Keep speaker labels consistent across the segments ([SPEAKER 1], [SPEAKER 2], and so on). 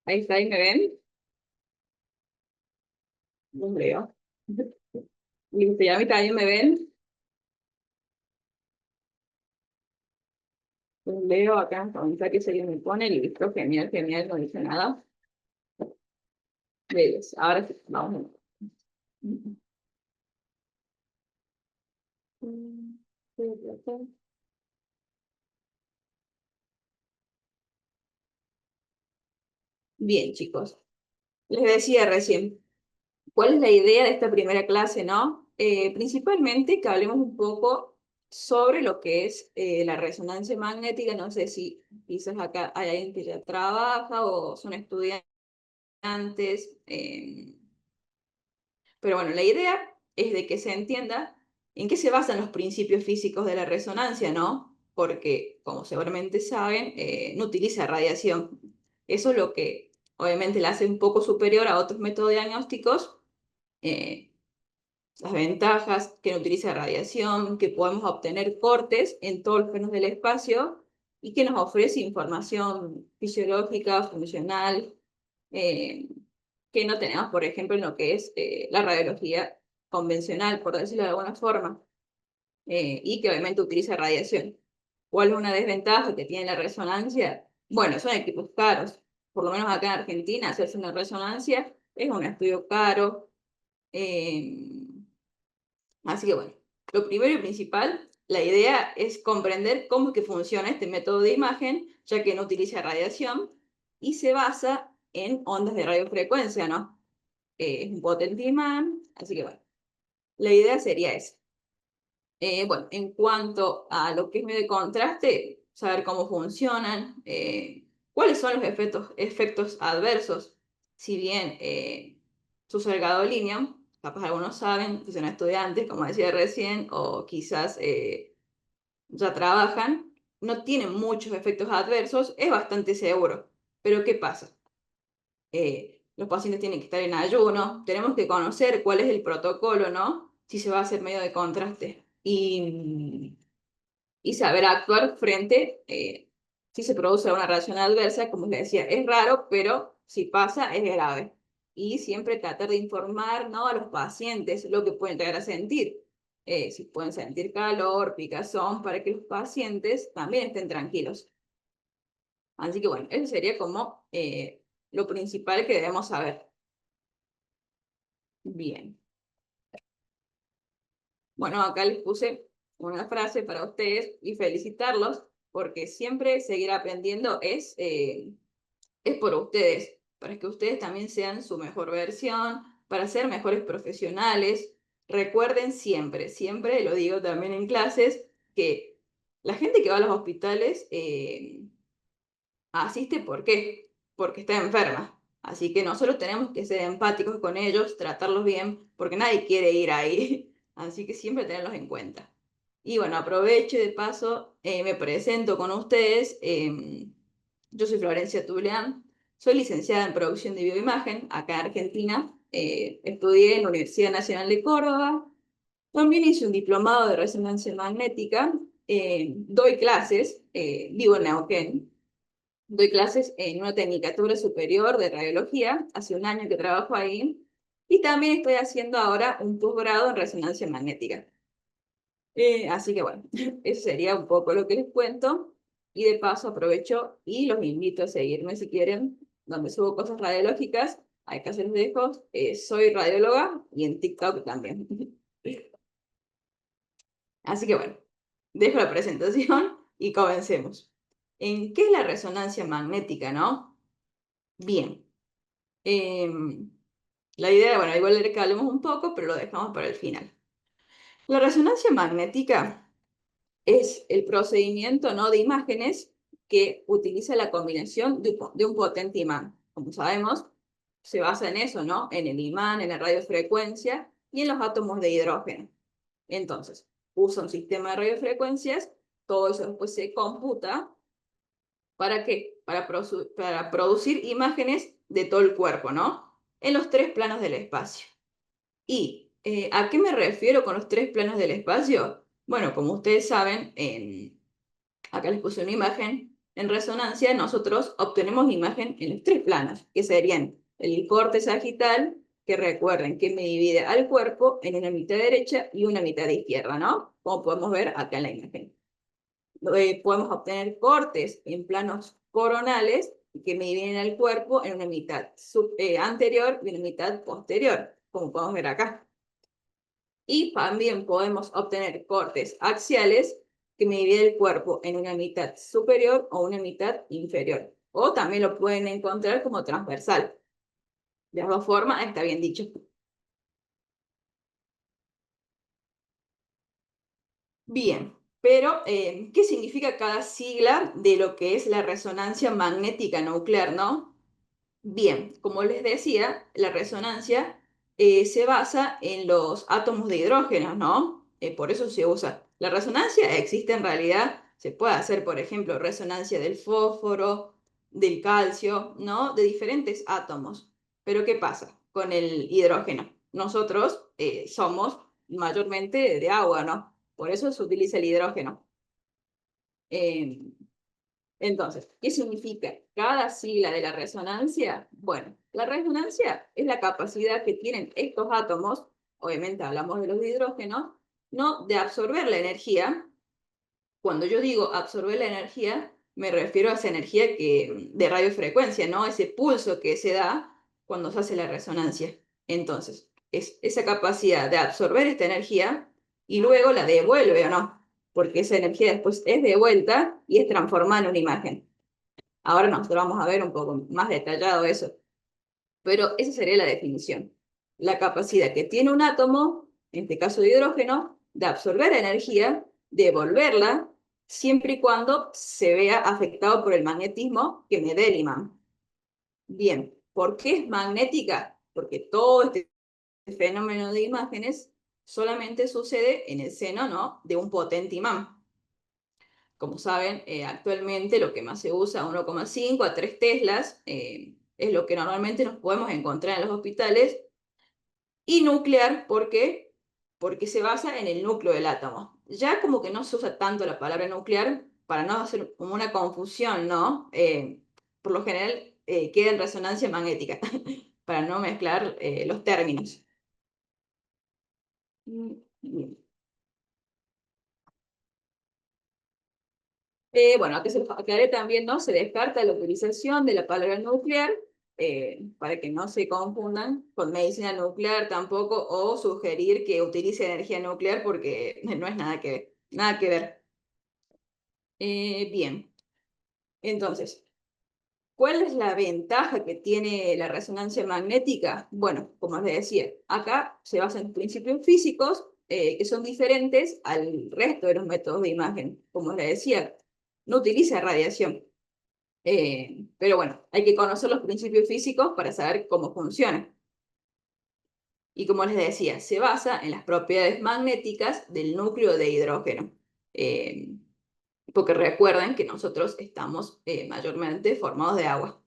[SPEAKER 1] Ahí está, ahí me ven. Los leo. Listo, ya a mí también me ven. Los leo acá, comenta que se me pone. Listo, genial, genial, no dice nada. Bellos. Ahora sí, vamos. Bien, chicos. Les decía recién, ¿cuál es la idea de esta primera clase, no? Principalmente que hablemos un poco sobre lo que es la resonancia magnética. No sé si quizás acá hay alguien que ya trabaja o son estudiantes. Pero bueno, la idea es de que se entienda en qué se basan los principios físicos de la resonancia, ¿no? Porque, como seguramente saben, no utiliza radiación. Eso es lo que obviamente la hace un poco superior a otros métodos diagnósticos. eh, las ventajas, que no utiliza radiación, que podemos obtener cortes en todos los planos del espacio y que nos ofrece información fisiológica, funcional, eh, que no tenemos, por ejemplo, en lo que es la radiología convencional, por decirlo de alguna forma, y que obviamente utiliza radiación. ¿Cuál es una desventaja que tiene la resonancia? Bueno, son equipos caros. Por lo menos acá en Argentina, hacerse una resonancia es un estudio caro. eh, Así que bueno, lo primero y principal, la idea es comprender cómo es que funciona este método de imagen, ya que no utiliza radiación y se basa en ondas de radiofrecuencia, ¿no? Es un potente imán, así que bueno, la idea sería esa. Bueno, en cuanto a lo que es medio de contraste, saber cómo funcionan, cuáles son los efectos adversos. Si bien su gadolinium, capaz algunos saben, que son estudiantes, como decía recién, o quizás ya trabajan, no tienen muchos efectos adversos, es bastante seguro. Pero ¿qué pasa? Los pacientes tienen que estar en ayuno, tenemos que conocer cuál es el protocolo, ¿no? Si se va a hacer medio de contraste. Y saber actuar frente, si se produce una reacción adversa, como les decía, es raro, pero si pasa, es grave. Y siempre tratar de informar, ¿no?, a los pacientes lo que pueden llegar a sentir. Si pueden sentir calor, picazón, para que los pacientes también estén tranquilos. Así que bueno, eso sería como lo principal que debemos saber. Bien. Bueno, acá les puse una frase para ustedes y felicitarlos, porque siempre seguir aprendiendo es por ustedes, para que ustedes también sean su mejor versión, para ser mejores profesionales. Recuerden siempre, siempre lo digo también en clases, que la gente que va a los hospitales asiste, ¿por qué? Porque está enferma. Así que nosotros tenemos que ser empáticos con ellos, tratarlos bien, porque nadie quiere ir ahí. Así que siempre tenerlos en cuenta. Y bueno, aprovecho y de paso me presento con ustedes. Yo soy Florencia Tuleán, soy licenciada en producción de bioimagen acá en Argentina. Estudié en la Universidad Nacional de Córdoba. También hice un diplomado de resonancia magnética. Doy clases, vivo en Neuquén. Doy clases en una tecnicatura superior de radiología, hace un año que trabajo ahí, y también estoy haciendo ahora un posgrado en resonancia magnética. Así que bueno, eso sería un poco lo que les cuento, y de paso aprovecho y los invito a seguirme si quieren, donde subo cosas radiológicas, acá se los dejo, soy radióloga y en TikTok también. Así que bueno, dejo la presentación y comencemos. ¿En qué es la resonancia magnética, no? Bien. La idea, bueno, igual le hablemos un poco, pero lo dejamos para el final. La resonancia magnética es el procedimiento, ¿no?, de imágenes que utiliza la combinación de un potente imán. Como sabemos, se basa en eso, ¿no? En el imán, en la radiofrecuencia y en los átomos de hidrógeno. Entonces, usa un sistema de radiofrecuencias, todo eso después se computa. ¿Para qué? Para producir imágenes de todo el cuerpo, ¿no? En los tres planos del espacio. Y ¿A qué me refiero con los tres planos del espacio? Bueno, como ustedes saben, acá les puse una imagen. En resonancia, nosotros obtenemos imagen en los tres planos, que serían el corte sagital, que recuerden que me divide al cuerpo en una mitad derecha y una mitad izquierda, ¿no? Como podemos ver acá en la imagen. Podemos obtener cortes en planos coronales que me dividen al cuerpo en una mitad anterior y una mitad posterior, como podemos ver acá. Y también podemos obtener cortes axiales que me dividen el cuerpo en una mitad superior o una mitad inferior. O también lo pueden encontrar como transversal. De las dos formas está bien dicho. Bien, pero ¿qué significa cada sigla de lo que es la resonancia magnética nuclear, no? Bien, como les decía, la resonancia se basa en los átomos de hidrógeno, ¿no? Por eso se usa. La resonancia existe en realidad, se puede hacer, por ejemplo, resonancia del fósforo, del calcio, ¿no? De diferentes átomos. Pero ¿qué pasa con el hidrógeno? Nosotros somos mayormente de agua, ¿no? Por eso se utiliza el hidrógeno. Eh, entonces, ¿qué significa cada sigla de la resonancia? Bueno, la resonancia es la capacidad que tienen estos átomos, obviamente hablamos de los de hidrógeno, ¿no? De absorber la energía. Cuando yo digo absorber la energía, me refiero a esa energía de radiofrecuencia, ¿no? Ese pulso que se da cuando se hace la resonancia. Entonces, es esa capacidad de absorber esta energía y luego la devuelve o no, porque esa energía después es devuelta y es transformada en una imagen. Ahora nosotros vamos a ver un poco más detallado eso, pero esa sería la definición. La capacidad que tiene un átomo, en este caso de hidrógeno, de absorber energía, devolverla, siempre y cuando se vea afectado por el magnetismo que me dé el imán. Bien, ¿por qué es magnética? Porque todo este fenómeno de imágenes solamente sucede en el seno, ¿no?, de un potente imán. Como saben, actualmente lo que más se usa, 1,5 a 3 teslas, es lo que normalmente nos podemos encontrar en los hospitales. Y nuclear, ¿por qué? Porque se basa en el núcleo del átomo. Ya como que no se usa tanto la palabra nuclear para no hacer como una confusión, ¿no? Por lo general queda en resonancia magnética, para no mezclar los términos. Bien. Bueno, aquí se aclaré también, ¿no? Se descarta la utilización de la palabra nuclear para que no se confundan con medicina nuclear tampoco o sugerir que utilice energía nuclear porque no es nada que ver. Bien, entonces, ¿cuál es la ventaja que tiene la resonancia magnética? Bueno, como les decía, acá se basa en principios físicos que son diferentes al resto de los métodos de imagen. Como les decía, no utiliza radiación. Pero bueno, hay que conocer los principios físicos para saber cómo funciona. Y como les decía, se basa en las propiedades magnéticas del núcleo de hidrógeno. Eh, Porque recuerden que nosotros estamos mayormente formados de agua.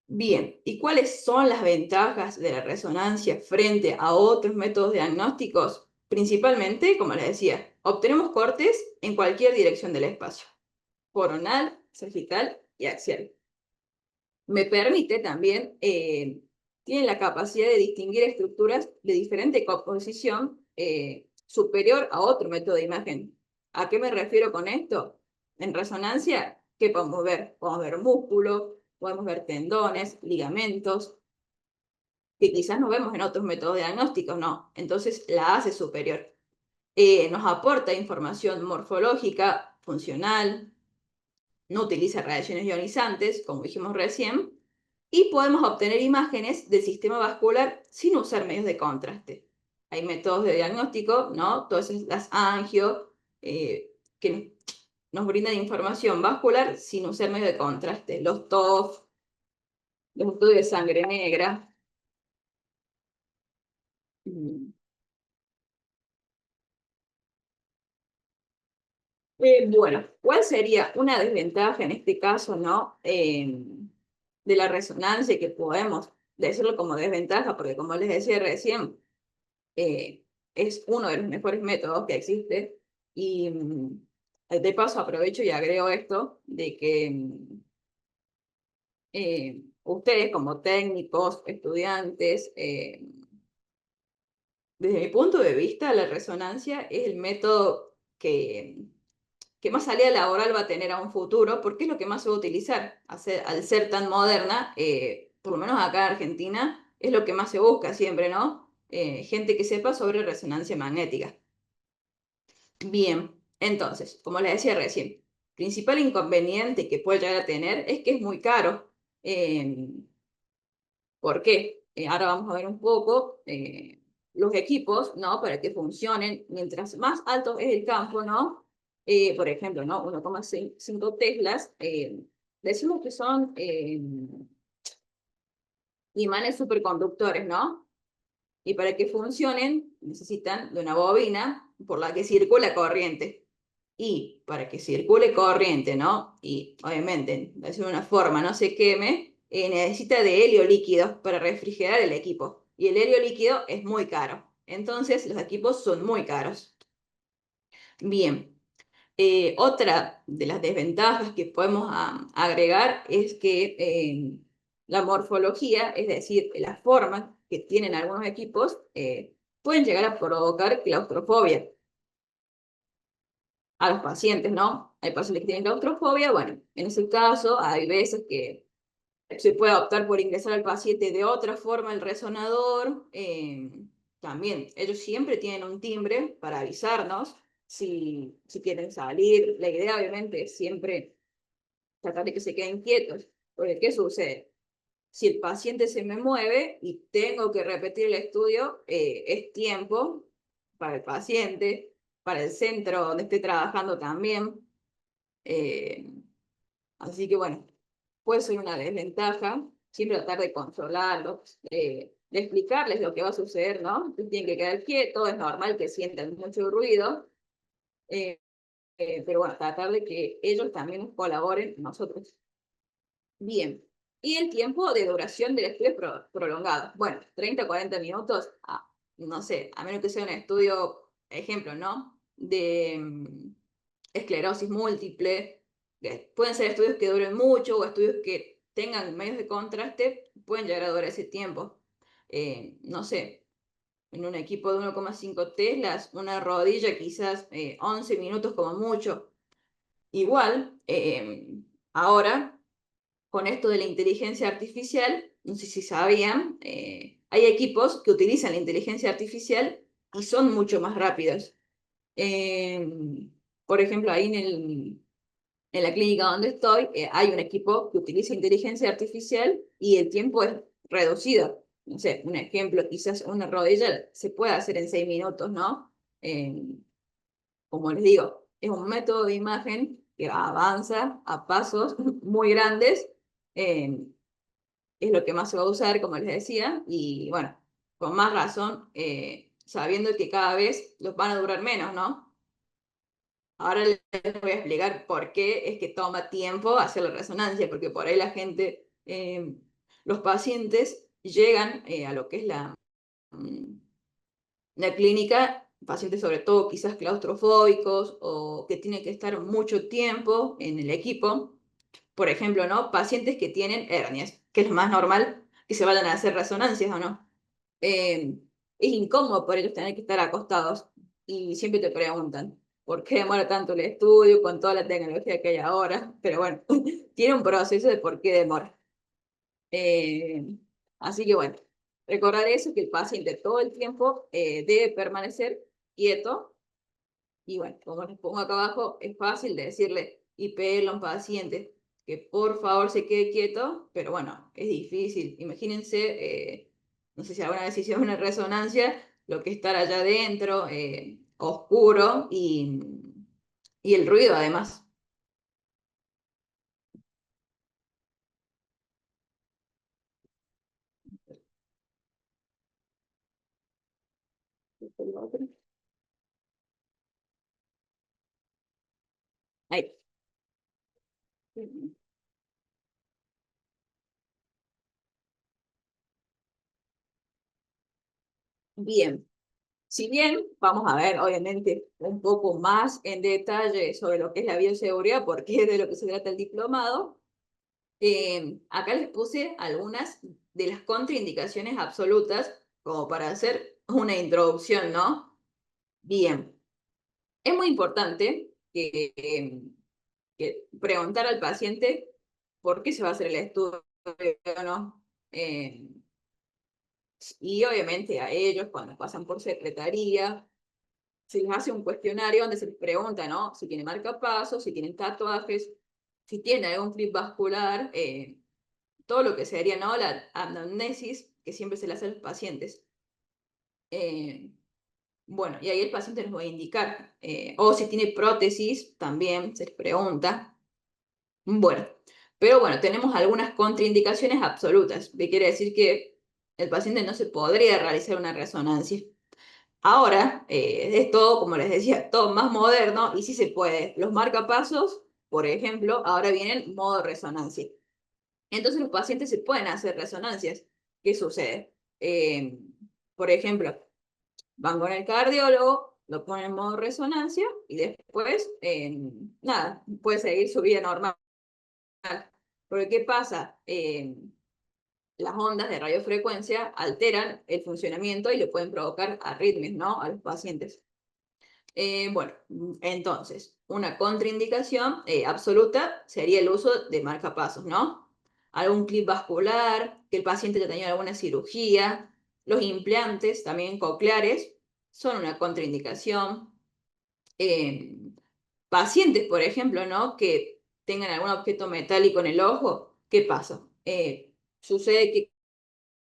[SPEAKER 1] Bien, ¿y cuáles son las ventajas de la resonancia frente a otros métodos diagnósticos? Principalmente, como les decía, obtenemos cortes en cualquier dirección del espacio, coronal, sagital y axial. Me permite también, tiene la capacidad de distinguir estructuras de diferente composición superior a otro método de imagen. ¿A qué me refiero con esto? En resonancia, ¿qué podemos ver? Podemos ver músculos, podemos ver tendones, ligamentos, que quizás no vemos en otros métodos diagnósticos, no. Entonces la hace superior. Nos aporta información morfológica, funcional, no utiliza radiaciones ionizantes, como dijimos recién, y podemos obtener imágenes del sistema vascular sin usar medios de contraste. Hay métodos de diagnóstico, ¿no? Todas las angio, que nos brindan información vascular sin usar medios de contraste. Los TOF, los estudios de sangre negra. Mm. Bueno, ¿cuál sería una desventaja en este caso, no? de la resonancia, que podemos decirlo como desventaja, porque como les decía recién, eh, es uno de los mejores métodos que existe. Y de paso aprovecho y agrego esto de que ustedes como técnicos, estudiantes, desde mi punto de vista, la resonancia es el método que más salida laboral va a tener a un futuro, porque es lo que más se va a utilizar. Al ser tan moderna, por lo menos acá en Argentina, es lo que más se busca siempre, ¿no? Gente que sepa sobre resonancia magnética. Bien, entonces, como les decía recién, principal inconveniente que puede llegar a tener es que es muy caro. Eh, ¿Por qué? Ahora vamos a ver un poco los equipos, ¿no? Para que funcionen. Mientras más alto es el campo, ¿no? Por ejemplo, ¿no? 1,5 teslas, decimos que son imanes superconductores, ¿no? Y para que funcionen necesitan de una bobina por la que circula corriente. Y para que circule corriente, ¿no? Y obviamente, de una forma no se queme, necesita de helio líquido para refrigerar el equipo. Y el helio líquido es muy caro. Entonces, los equipos son muy caros. Bien, otra de las desventajas que podemos agregar es que la morfología, es decir, la forma que tienen algunos equipos, pueden llegar a provocar claustrofobia a los pacientes, ¿no? Hay pacientes que tienen claustrofobia, bueno, en ese caso hay veces que se puede optar por ingresar al paciente de otra forma al resonador. También, ellos siempre tienen un timbre para avisarnos si quieren salir. La idea, obviamente, es siempre tratar de que se queden quietos. Porque, ¿qué sucede? Si el paciente se me mueve y tengo que repetir el estudio, es tiempo para el paciente, para el centro donde esté trabajando también. Eh, Así que bueno, puede ser una desventaja. Siempre tratar de controlarlos, de explicarles lo que va a suceder, ¿no? Entonces tienen que quedar quietos, es normal que sientan mucho ruido, eh, pero bueno, tratar de que ellos también colaboren con nosotros. Bien. Y el tiempo de duración del estudio es prolongado. Bueno, 30 o 40 minutos, no sé, a menos que sea un estudio, ejemplo, ¿no? De esclerosis múltiple. Pueden ser estudios que duren mucho o estudios que tengan medios de contraste, pueden llegar a durar ese tiempo. No sé, en un equipo de 1,5 teslas, una rodilla quizás 11 minutos como mucho. Igual, ahora con esto de la inteligencia artificial, no sé si sabían, hay equipos que utilizan la inteligencia artificial y son mucho más rápidos. Eh, por ejemplo, ahí en la clínica donde estoy, hay un equipo que utiliza inteligencia artificial y el tiempo es reducido. No sé, un ejemplo, quizás una rodilla se puede hacer en 6 minutos, ¿no? Eh, Como les digo, es un método de imagen que avanza a pasos muy grandes. eh, es lo que más se va a usar, como les decía, y bueno, con más razón, sabiendo que cada vez los van a durar menos, ¿no? Ahora les voy a explicar por qué es que toma tiempo hacer la resonancia, porque por ahí la gente, los pacientes llegan a lo que es mm, la clínica, pacientes sobre todo quizás claustrofóbicos o que tienen que estar mucho tiempo en el equipo. Por ejemplo, ¿no? Pacientes que tienen hernias, que es lo más normal que se vayan a hacer resonancias o no. Eh, es incómodo por ellos tener que estar acostados y siempre te preguntan, ¿por qué demora tanto el estudio con toda la tecnología que hay ahora? Pero bueno, tiene un proceso de por qué demora. Eh, Así que bueno, recordar eso, que el paciente todo el tiempo debe permanecer quieto. Y bueno, como les pongo acá abajo, es fácil de decirle y pedirle a un paciente que por favor se quede quieto, pero bueno, es difícil. Imagínense, no sé si alguna vez hicieron una resonancia, lo que es estar allá adentro, oscuro y el ruido además. Ahí. Bien, si bien vamos a ver, obviamente, un poco más en detalle sobre lo que es la bioseguridad, porque es de lo que se trata el diplomado, acá les puse algunas de las contraindicaciones absolutas como para hacer una introducción, ¿no? Bien, es muy importante que preguntar al paciente por qué se va a hacer el estudio, ¿no? Y obviamente a ellos, cuando pasan por secretaría, se les hace un cuestionario donde se les pregunta, ¿no? Si tienen marcapasos, si tienen tatuajes, si tienen algún clip vascular, todo lo que sería, ¿no? La anamnesis que siempre se le hace a los pacientes. Eh, bueno, y ahí el paciente nos va a indicar, o si tiene prótesis, también se les pregunta. Bueno, pero bueno, tenemos algunas contraindicaciones absolutas, que quiere decir que el paciente no se podría realizar una resonancia. Ahora es todo, como les decía, todo más moderno y sí se puede. Los marcapasos, por ejemplo, ahora vienen modo resonancia. Entonces los pacientes se pueden hacer resonancias. ¿Qué sucede? Por ejemplo, van con el cardiólogo, lo ponen en modo resonancia y después, nada, puede seguir su vida normal. Porque ¿qué pasa? Las ondas de radiofrecuencia alteran el funcionamiento y le pueden provocar arritmias, ¿no? A los pacientes. Bueno, entonces, una contraindicación absoluta sería el uso de marcapasos, ¿no? Algún clip vascular, que el paciente haya tenido alguna cirugía, los implantes, también cocleares, son una contraindicación. Eh, Pacientes, por ejemplo, ¿no? Que tengan algún objeto metálico en el ojo, ¿qué pasa? Sucede que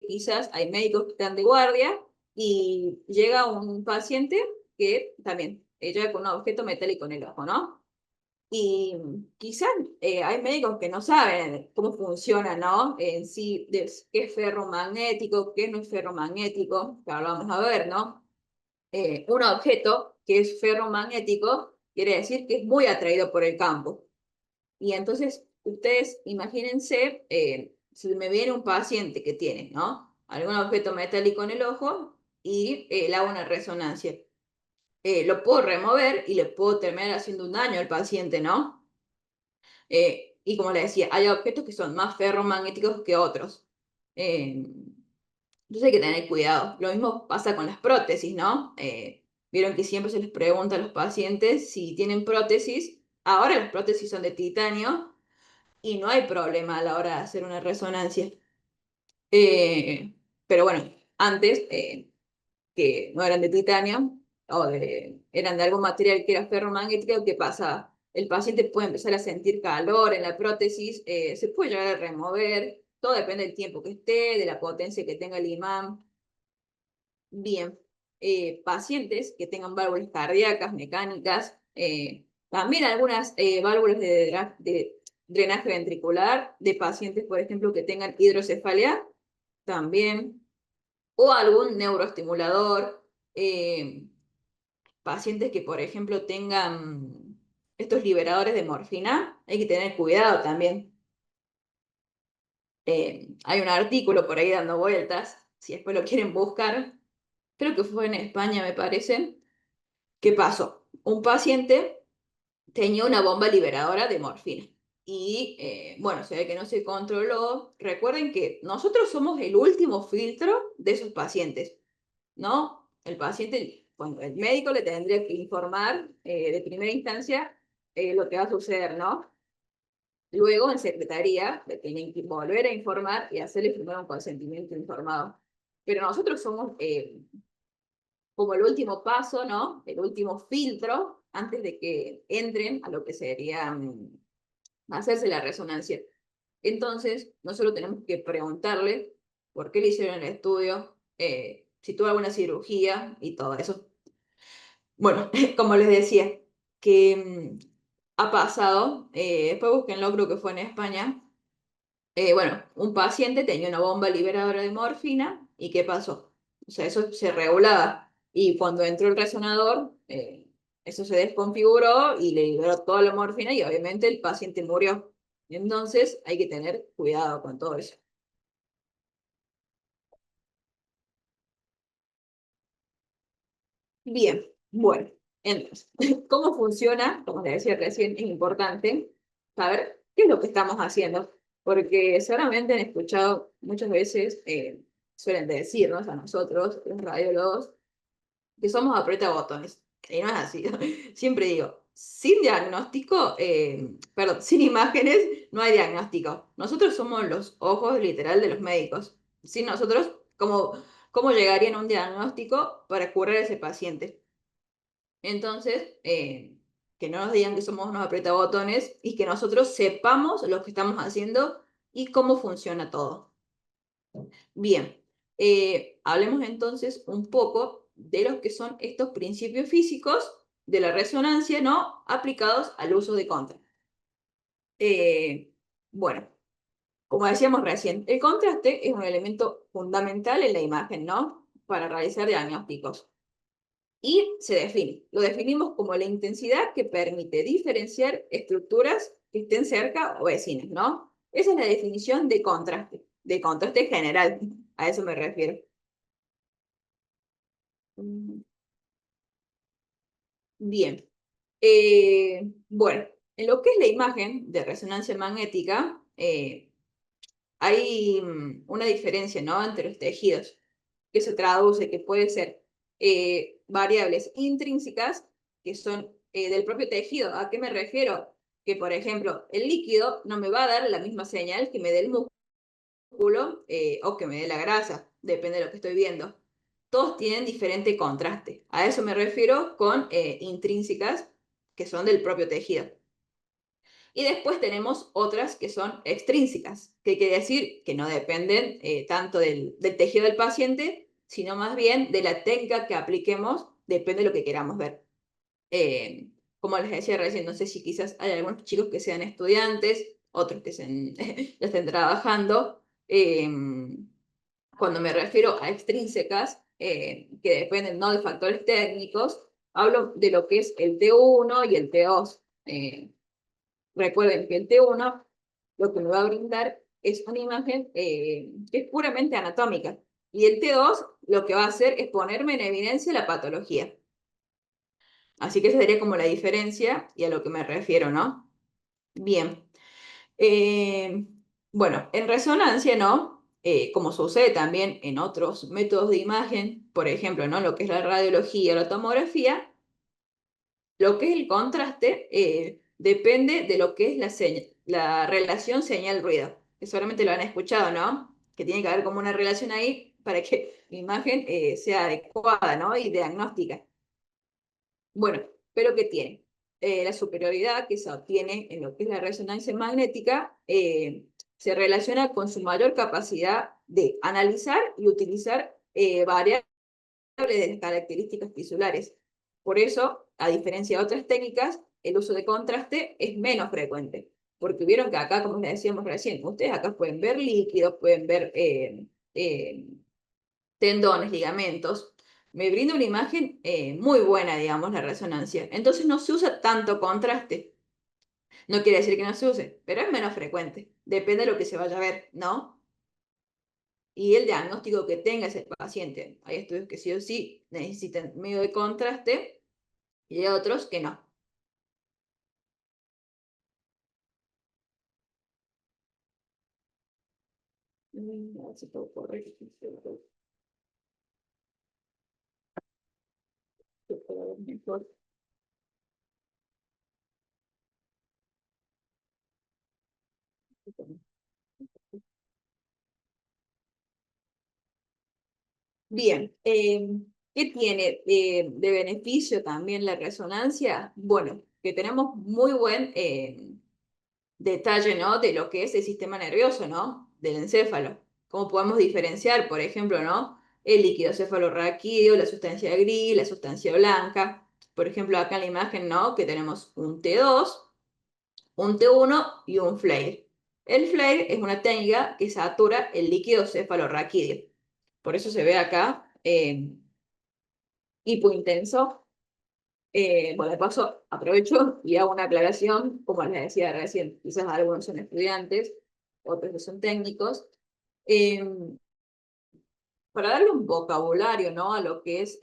[SPEAKER 1] quizás hay médicos que están de guardia y llega un paciente que también llega con un objeto metálico en el ojo, ¿no? Y quizás hay médicos que no saben cómo funciona, ¿no? En sí, de qué es ferromagnético, qué no es ferromagnético, que ahora vamos a ver, ¿no? Un objeto que es ferromagnético quiere decir que es muy atraído por el campo. Y entonces, ustedes imagínense, si me viene un paciente que tiene, ¿no? Algún objeto metálico en el ojo y le hago una resonancia. Lo puedo remover y le puedo terminar haciendo un daño al paciente, ¿no? Y como les decía, hay objetos que son más ferromagnéticos que otros. Eh, entonces hay que tener cuidado. Lo mismo pasa con las prótesis, ¿no? Vieron que siempre se les pregunta a los pacientes si tienen prótesis. Ahora las prótesis son de titanio y no hay problema a la hora de hacer una resonancia. Eh, pero bueno, antes, que no eran de titanio, eran de algún material que era ferromagnético, ¿qué pasa? El paciente puede empezar a sentir calor en la prótesis, se puede llegar a remover, todo depende del tiempo que esté, de la potencia que tenga el imán. Bien, pacientes que tengan válvulas cardíacas, mecánicas, también algunas válvulas de drenaje ventricular, de pacientes, por ejemplo, que tengan hidrocefalia, también, o algún neuroestimulador, pacientes que, por ejemplo, tengan estos liberadores de morfina, hay que tener cuidado también. Hay un artículo por ahí dando vueltas, si después lo quieren buscar, creo que fue en España, me parece. ¿Qué pasó? Un paciente tenía una bomba liberadora de morfina y, bueno, se ve que no se controló. Recuerden que nosotros somos el último filtro de esos pacientes, ¿no? El paciente, bueno, el médico le tendría que informar de primera instancia lo que va a suceder, ¿no? Luego, en secretaría, le tienen que volver a informar y hacerle firmar un consentimiento informado. Pero nosotros somos como el último paso, ¿no? El último filtro antes de que entren a lo que sería hacerse la resonancia. Entonces, nosotros tenemos que preguntarle por qué le hicieron el estudio, si tuvo alguna cirugía y todo eso. Bueno, como les decía, que ha pasado, después búsquenlo, creo que fue en España. Bueno, un paciente tenía una bomba liberadora de morfina y ¿qué pasó? O sea, eso se regulaba y cuando entró el resonador, eso se desconfiguró y le liberó toda la morfina y obviamente el paciente murió. Entonces hay que tener cuidado con todo eso. Bien, bueno, entonces, ¿cómo funciona? Como les decía recién, es importante saber qué es lo que estamos haciendo, porque seguramente han escuchado muchas veces, suelen decirnos a nosotros, los radiólogos, que somos aprieta botones. Y no es así. Siempre digo, sin diagnóstico, perdón, sin imágenes no hay diagnóstico. Nosotros somos los ojos literal de los médicos. Sin nosotros, ¿cómo llegarían a un diagnóstico para curar a ese paciente? Entonces, que no nos digan que somos unos aprietabotones y que nosotros sepamos lo que estamos haciendo y cómo funciona todo. Bien, hablemos entonces un poco de lo que son estos principios físicos de la resonancia, ¿no? Aplicados al uso de contraste. Bueno, como decíamos recién, el contraste es un elemento fundamental en la imagen, ¿no? Para realizar diagnósticos. Y se define, lo definimos como la intensidad que permite diferenciar estructuras que estén cerca o vecinas, ¿no? Esa es la definición de contraste general, a eso me refiero. Bien. Bueno, en lo que es la imagen de resonancia magnética, hay una diferencia, ¿no? Entre los tejidos, que se traduce, que puede ser variables intrínsecas, que son del propio tejido. ¿A qué me refiero? Que, por ejemplo, el líquido no me va a dar la misma señal que me dé el músculo o que me dé la grasa, depende de lo que estoy viendo. Todos tienen diferente contraste. A eso me refiero con intrínsecas, que son del propio tejido. Y después tenemos otras que son extrínsecas, que quiere decir que no dependen tanto del tejido del paciente, sino más bien de la técnica que apliquemos, depende de lo que queramos ver. Como les decía recién, no sé si quizás hay algunos chicos que sean estudiantes, otros que ya estén trabajando. Cuando me refiero a extrínsecas, que dependen no de factores técnicos, hablo de lo que es el T1 y el T2. Recuerden que el T1 lo que me va a brindar es una imagen que es puramente anatómica. Y el T2 lo que va a hacer es ponerme en evidencia la patología. Así que esa sería como la diferencia y a lo que me refiero, ¿no? Bien. Eh, bueno, en resonancia, ¿no? Como sucede también en otros métodos de imagen, por ejemplo, ¿no? Lo que es la radiología o la tomografía, lo que es el contraste depende de lo que es la relación señal-ruido, que seguramente lo han escuchado, ¿no? Que tiene que haber como una relación ahí para que la imagen sea adecuada, ¿no? Y diagnóstica. Bueno, pero ¿qué tiene? La superioridad que se obtiene en lo que es la resonancia magnética se relaciona con su mayor capacidad de analizar y utilizar variables de las características tisulares. Por eso, a diferencia de otras técnicas, el uso de contraste es menos frecuente. Porque vieron que acá, como les decíamos recién, ustedes acá pueden ver líquidos, pueden ver tendones, ligamentos. Me brinda una imagen muy buena, digamos, la resonancia. Entonces no se usa tanto contraste. No quiere decir que no se use, pero es menos frecuente. Depende de lo que se vaya a ver, ¿no? Y el diagnóstico que tenga ese paciente. Hay estudios que sí o sí necesitan medio de contraste y hay otros que no. A ver si puedo corregir. Mejor. Bien, ¿qué tiene de beneficio también la resonancia? Bueno, que tenemos muy buen detalle, ¿no? De lo que es el sistema nervioso, ¿no? Del encéfalo. ¿Cómo podemos diferenciar, por ejemplo, ¿no? El líquido cefalorraquídeo, la sustancia gris, la sustancia blanca. Por ejemplo, acá en la imagen, ¿no? Que tenemos un T2, un T1 y un flare. El flare es una técnica que satura el líquido cefalorraquídeo. Por eso se ve acá hipointenso. Bueno, de paso, aprovecho y hago una aclaración, como les decía recién, quizás algunos son estudiantes, otros son técnicos, eh, para darle un vocabulario, ¿no? A lo que es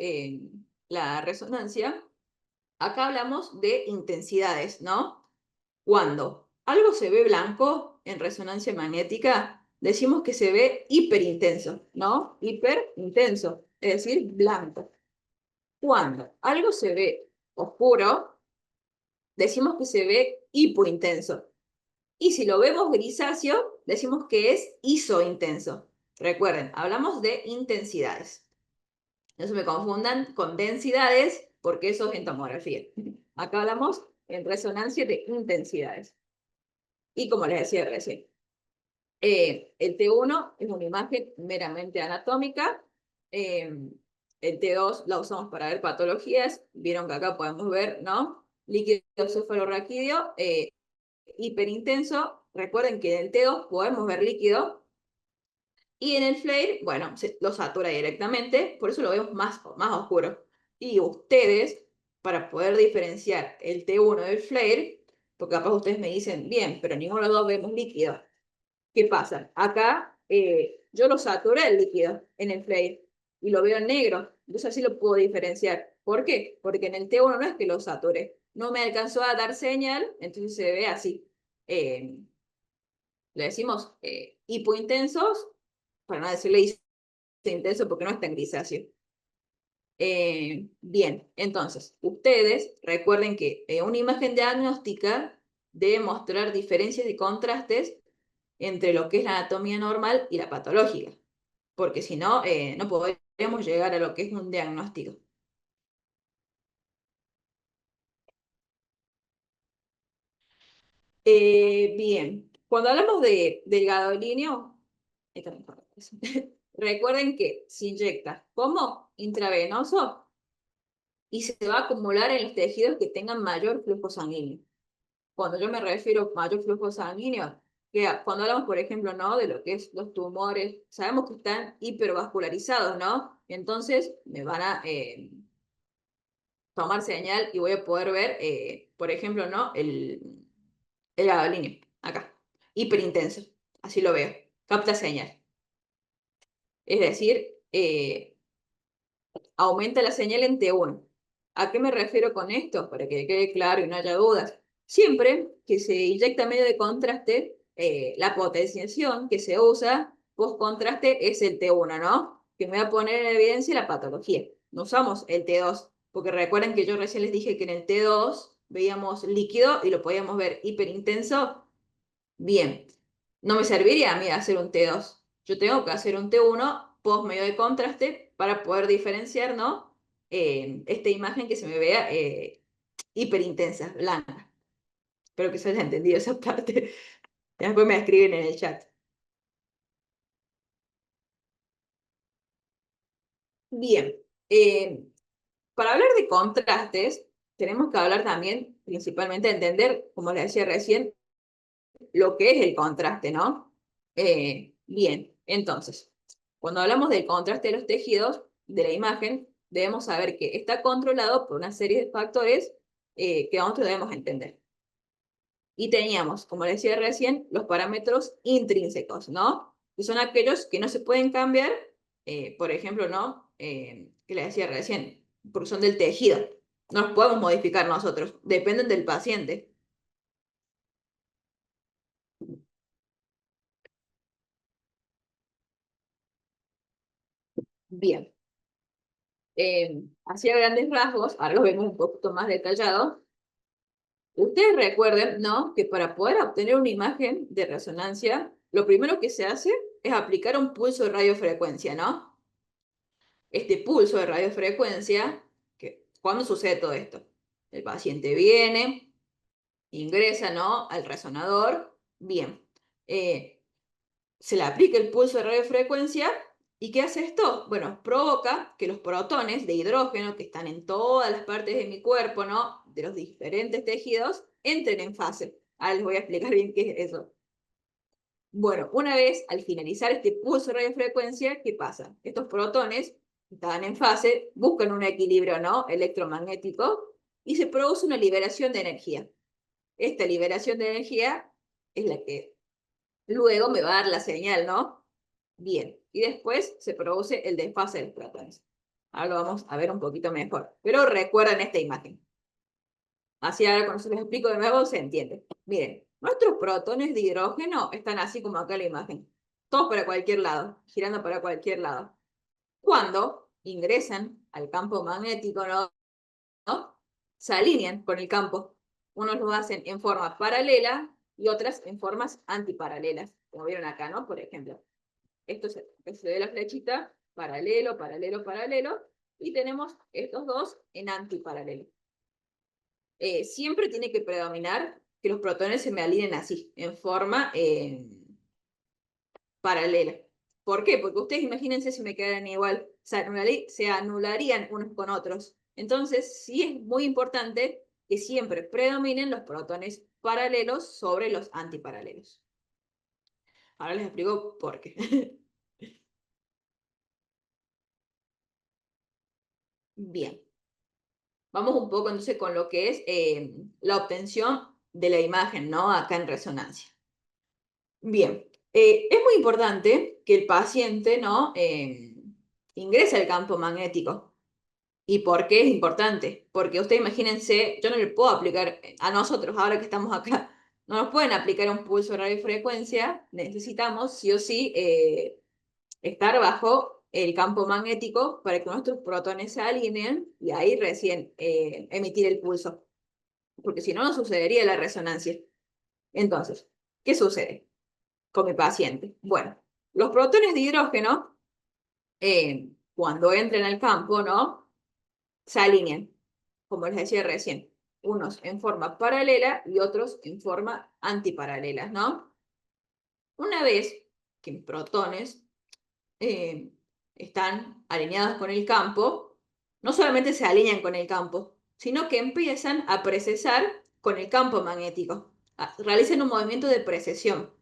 [SPEAKER 1] la resonancia, acá hablamos de intensidades, ¿no? Cuando algo se ve blanco en resonancia magnética, decimos que se ve hiperintenso, ¿no? Hiperintenso, es decir, blanco. Cuando algo se ve oscuro, decimos que se ve hipointenso. Y si lo vemos grisáceo, decimos que es isointenso. Recuerden, hablamos de intensidades. No se me confundan con densidades, porque eso es en tomografía. Acá hablamos en resonancia de intensidades. Y como les decía recién, el T1 es una imagen meramente anatómica. El T2 la usamos para ver patologías. Vieron que acá podemos ver, ¿no? Líquido cefalorraquídeo, hiperintenso. Recuerden que en el T2 podemos ver líquido. Y en el flare, bueno, lo satura directamente, por eso lo vemos más oscuro. Y ustedes, para poder diferenciar el T1 del flare, porque capaz ustedes me dicen, bien, pero ninguno de los dos vemos líquido. ¿Qué pasa? Acá yo lo saturé el líquido en el flare y lo veo en negro. Entonces así lo puedo diferenciar. ¿Por qué? Porque en el T1 no es que lo saturé. No me alcanzó a dar señal, entonces se ve así. Le decimos hipointensos, para no decirle intenso porque no es tan grisáceo. Bien, entonces, ustedes recuerden que una imagen diagnóstica debe mostrar diferencias y contrastes entre lo que es la anatomía normal y la patológica, porque si no, no podríamos llegar a lo que es un diagnóstico. Bien, cuando hablamos de delgado líneo, recuerden que se inyecta como intravenoso y se va a acumular en los tejidos que tengan mayor flujo sanguíneo. Cuando yo me refiero a mayor flujo sanguíneo, que cuando hablamos, por ejemplo, ¿no? De lo que es los tumores, sabemos que están hipervascularizados, ¿no? Entonces me van a tomar señal y voy a poder ver, por ejemplo, ¿no? El gadolinio, acá, hiperintenso, así lo veo, capta señal. Es decir, aumenta la señal en T1. ¿A qué me refiero con esto? Para que quede claro y no haya dudas. Siempre que se inyecta medio de contraste, la potenciación que se usa post-contraste es el T1, ¿no? Que me va a poner en evidencia la patología. No usamos el T2, porque recuerden que yo recién les dije que en el T2 veíamos líquido y lo podíamos ver hiperintenso. Bien, no me serviría a mí hacer un T2. Yo tengo que hacer un T1 post medio de contraste para poder diferenciar, ¿no? Esta imagen que se me vea hiperintensa, blanca. Espero que se haya entendido esa parte. Después me escriben en el chat. Bien, para hablar de contrastes, tenemos que hablar también, principalmente, entender, como les decía recién, lo que es el contraste, ¿no? Bien, entonces, cuando hablamos del contraste de los tejidos, de la imagen, debemos saber que está controlado por una serie de factores que nosotros debemos entender. Y teníamos, como les decía recién, los parámetros intrínsecos, ¿no? Que son aquellos que no se pueden cambiar, por ejemplo, ¿no? Que les decía recién, porque son del tejido. No los podemos modificar nosotros, dependen del paciente. Bien. Así a grandes rasgos, ahora lo vemos un poquito más detallado. Ustedes recuerden, ¿no? Que para poder obtener una imagen de resonancia, lo primero que se hace es aplicar un pulso de radiofrecuencia, ¿no? Este pulso de radiofrecuencia, ¿cuándo sucede todo esto? El paciente viene, ingresa, ¿no? Al resonador, bien. Se le aplica el pulso de radiofrecuencia. ¿Y qué hace esto? Bueno, provoca que los protones de hidrógeno que están en todas las partes de mi cuerpo, ¿no? De los diferentes tejidos, entren en fase. Ahora les voy a explicar bien qué es eso. Bueno, una vez al finalizar este pulso de radiofrecuencia, ¿qué pasa? Estos protones están en fase, buscan un equilibrio, ¿no? Electromagnético y se produce una liberación de energía. Esta liberación de energía es la que luego me va a dar la señal, ¿no? Bien, y después se produce el desfase de los protones. Ahora lo vamos a ver un poquito mejor. Pero recuerden esta imagen. Así ahora cuando se les explico de nuevo se entiende. Miren, nuestros protones de hidrógeno están así como acá en la imagen. Todos para cualquier lado, girando para cualquier lado. Cuando ingresan al campo magnético, ¿no? Se alinean con el campo. Unos lo hacen en forma paralela y otras en formas antiparalelas, como vieron acá, ¿no? Por ejemplo, esto se ve la flechita, paralelo, paralelo, paralelo, y tenemos estos dos en antiparalelo. Siempre tiene que predominar que los protones se me alineen así, en forma paralela. ¿Por qué? Porque ustedes imagínense si me quedaran igual, se anularían unos con otros. Entonces, sí es muy importante que siempre predominen los protones paralelos sobre los antiparalelos. Ahora les explico por qué. Bien, vamos un poco entonces con lo que es la obtención de la imagen, ¿no? Acá en resonancia. Bien, es muy importante que el paciente, ¿no? Ingrese al campo magnético. ¿Y por qué es importante? Porque ustedes imagínense, yo no le puedo aplicar a nosotros, ahora que estamos acá, no nos pueden aplicar un pulso de radiofrecuencia, necesitamos sí o sí estar bajo el campo magnético para que nuestros protones se alineen y ahí recién emitir el pulso, porque si no, no sucedería la resonancia. Entonces, ¿qué sucede con mi paciente? Bueno, los protones de hidrógeno, cuando entren al campo, ¿no? Se alinean, como les decía recién, unos en forma paralela y otros en forma antiparalela, ¿no? Una vez que mis protones eh, están alineados con el campo, no solamente se alinean con el campo, sino que empiezan a precesar con el campo magnético. Realizan un movimiento de precesión.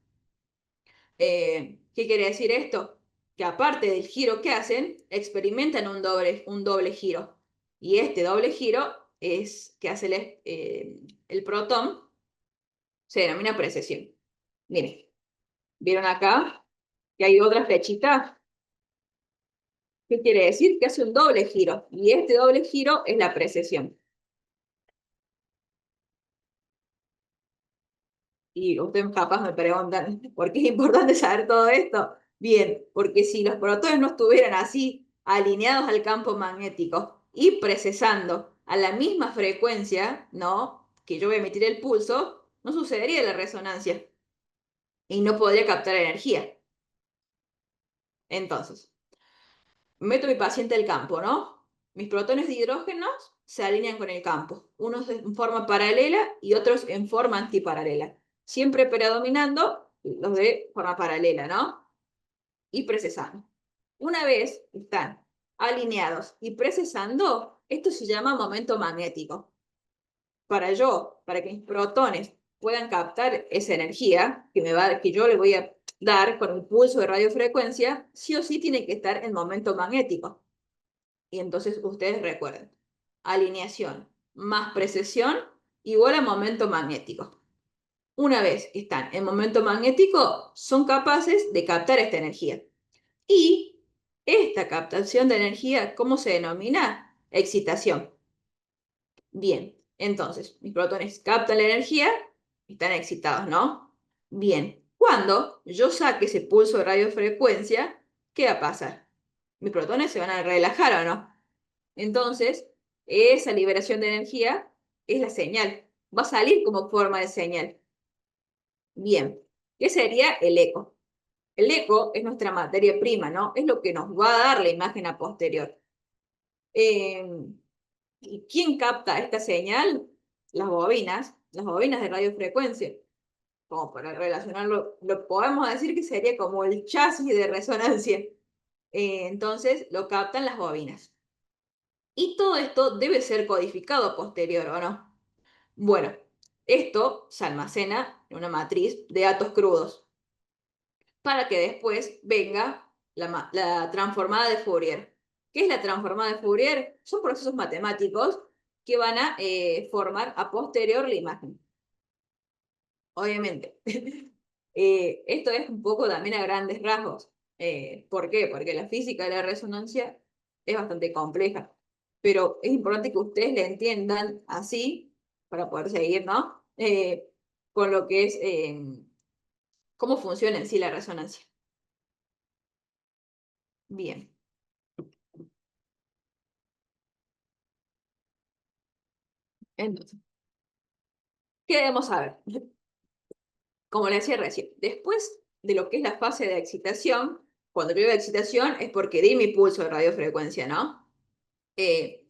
[SPEAKER 1] ¿Qué quiere decir esto? Que aparte del giro que hacen, experimentan un doble giro. Y este doble giro es que hace el protón, se denomina precesión. Miren, ¿vieron acá que hay otra flechita? ¿Qué quiere decir? Que hace un doble giro. Y este doble giro es la precesión. Y ustedes capaz me preguntan, ¿por qué es importante saber todo esto? Bien, porque si los protones no estuvieran así, alineados al campo magnético y precesando a la misma frecuencia, ¿no? Que yo voy a emitir el pulso, no sucedería la resonancia y no podría captar energía. Entonces, meto a mi paciente al campo, ¿no? Mis protones de hidrógeno se alinean con el campo, unos en forma paralela y otros en forma antiparalela, siempre predominando los de forma paralela, ¿no? Y precesando. Una vez están alineados y precesando, esto se llama momento magnético. Para que mis protones puedan captar esa energía que yo le voy a dar con el pulso de radiofrecuencia, sí o sí tiene que estar en momento magnético. Y entonces ustedes recuerden, alineación más precesión igual a momento magnético. Una vez que están en momento magnético, son capaces de captar esta energía. Y esta captación de energía, ¿cómo se denomina? Excitación. Bien, entonces, mis protones captan la energía, están excitados, ¿no? Bien, cuando yo saque ese pulso de radiofrecuencia, ¿qué va a pasar? Mis protones se van a relajar o no. Entonces, esa liberación de energía es la señal. Va a salir como forma de señal. Bien, ¿qué sería el eco? El eco es nuestra materia prima, ¿no? Es lo que nos va a dar la imagen a posterior. Eh, ¿Y quién capta esta señal? Las bobinas de radiofrecuencia. Como para relacionarlo, lo podemos decir que sería como el chasis de resonancia. Entonces, lo captan las bobinas. Y todo esto debe ser codificado a posterior, ¿o no? Bueno, esto se almacena en una matriz de datos crudos para que después venga la transformada de Fourier. ¿Qué es la transformada de Fourier? Son procesos matemáticos que van a formar a posterior la imagen. Obviamente. Esto es un poco también a grandes rasgos. ¿Por qué? Porque la física de la resonancia es bastante compleja. Pero es importante que ustedes la entiendan así para poder seguir, ¿no? Con lo que es cómo funciona en sí la resonancia. Bien, entonces, ¿qué debemos saber? Como le decía recién, después de lo que es la fase de excitación, cuando yo digo excitación es porque di mi pulso de radiofrecuencia, ¿no? Eh,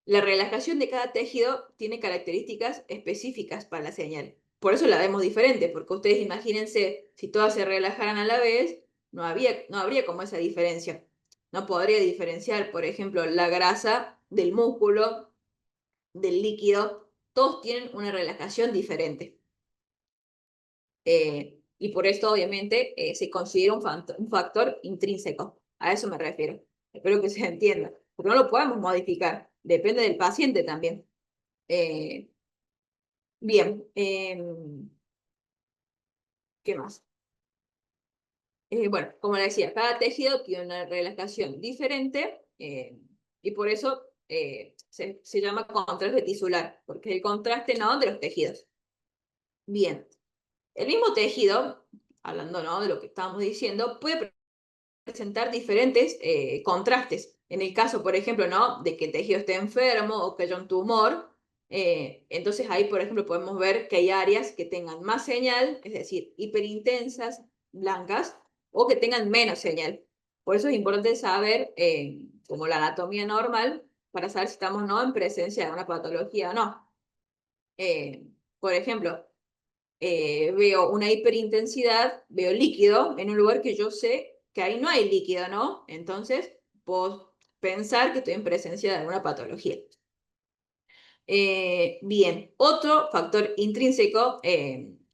[SPEAKER 1] la relajación de cada tejido tiene características específicas para la señal. Por eso la vemos diferente, porque ustedes imagínense, si todas se relajaran a la vez, no habría como esa diferencia. No podría diferenciar, por ejemplo, la grasa del músculo, del líquido, todos tienen una relajación diferente. Y por esto, obviamente, se considera un factor intrínseco. A eso me refiero. Espero que se entienda. Porque no lo podemos modificar. Depende del paciente también. Eh, bien. ¿Qué más? Bueno, como le decía, cada tejido tiene una relajación diferente y por eso se llama contraste tisular, porque es el contraste, ¿no?, de los tejidos. Bien. El mismo tejido, hablando, ¿no?, de lo que estábamos diciendo, puede presentar diferentes contrastes. En el caso, por ejemplo, ¿no?, de que el tejido esté enfermo o que haya un tumor, entonces ahí, por ejemplo, podemos ver que hay áreas que tengan más señal, es decir, hiperintensas, blancas, o que tengan menos señal. Por eso es importante saber, como la anatomía normal, para saber si estamos, ¿no?, en presencia de una patología o no. Eh, por ejemplo, veo una hiperintensidad, veo líquido en un lugar que yo sé que ahí no hay líquido, ¿no? Entonces, puedo pensar que estoy en presencia de alguna patología. Bien, otro factor intrínseco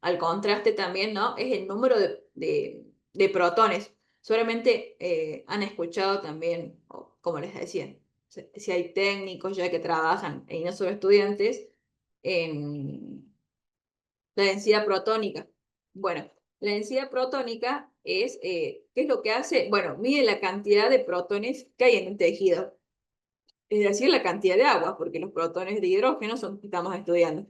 [SPEAKER 1] al contraste también, ¿no?, es el número de protones. Seguramente han escuchado también, como les decía, si hay técnicos ya que trabajan y no solo estudiantes, en la densidad protónica. Bueno, la densidad protónica es, ¿qué es lo que hace? Bueno, mide la cantidad de protones que hay en un tejido, es decir, la cantidad de agua, porque los protones de hidrógeno son los que estamos estudiando.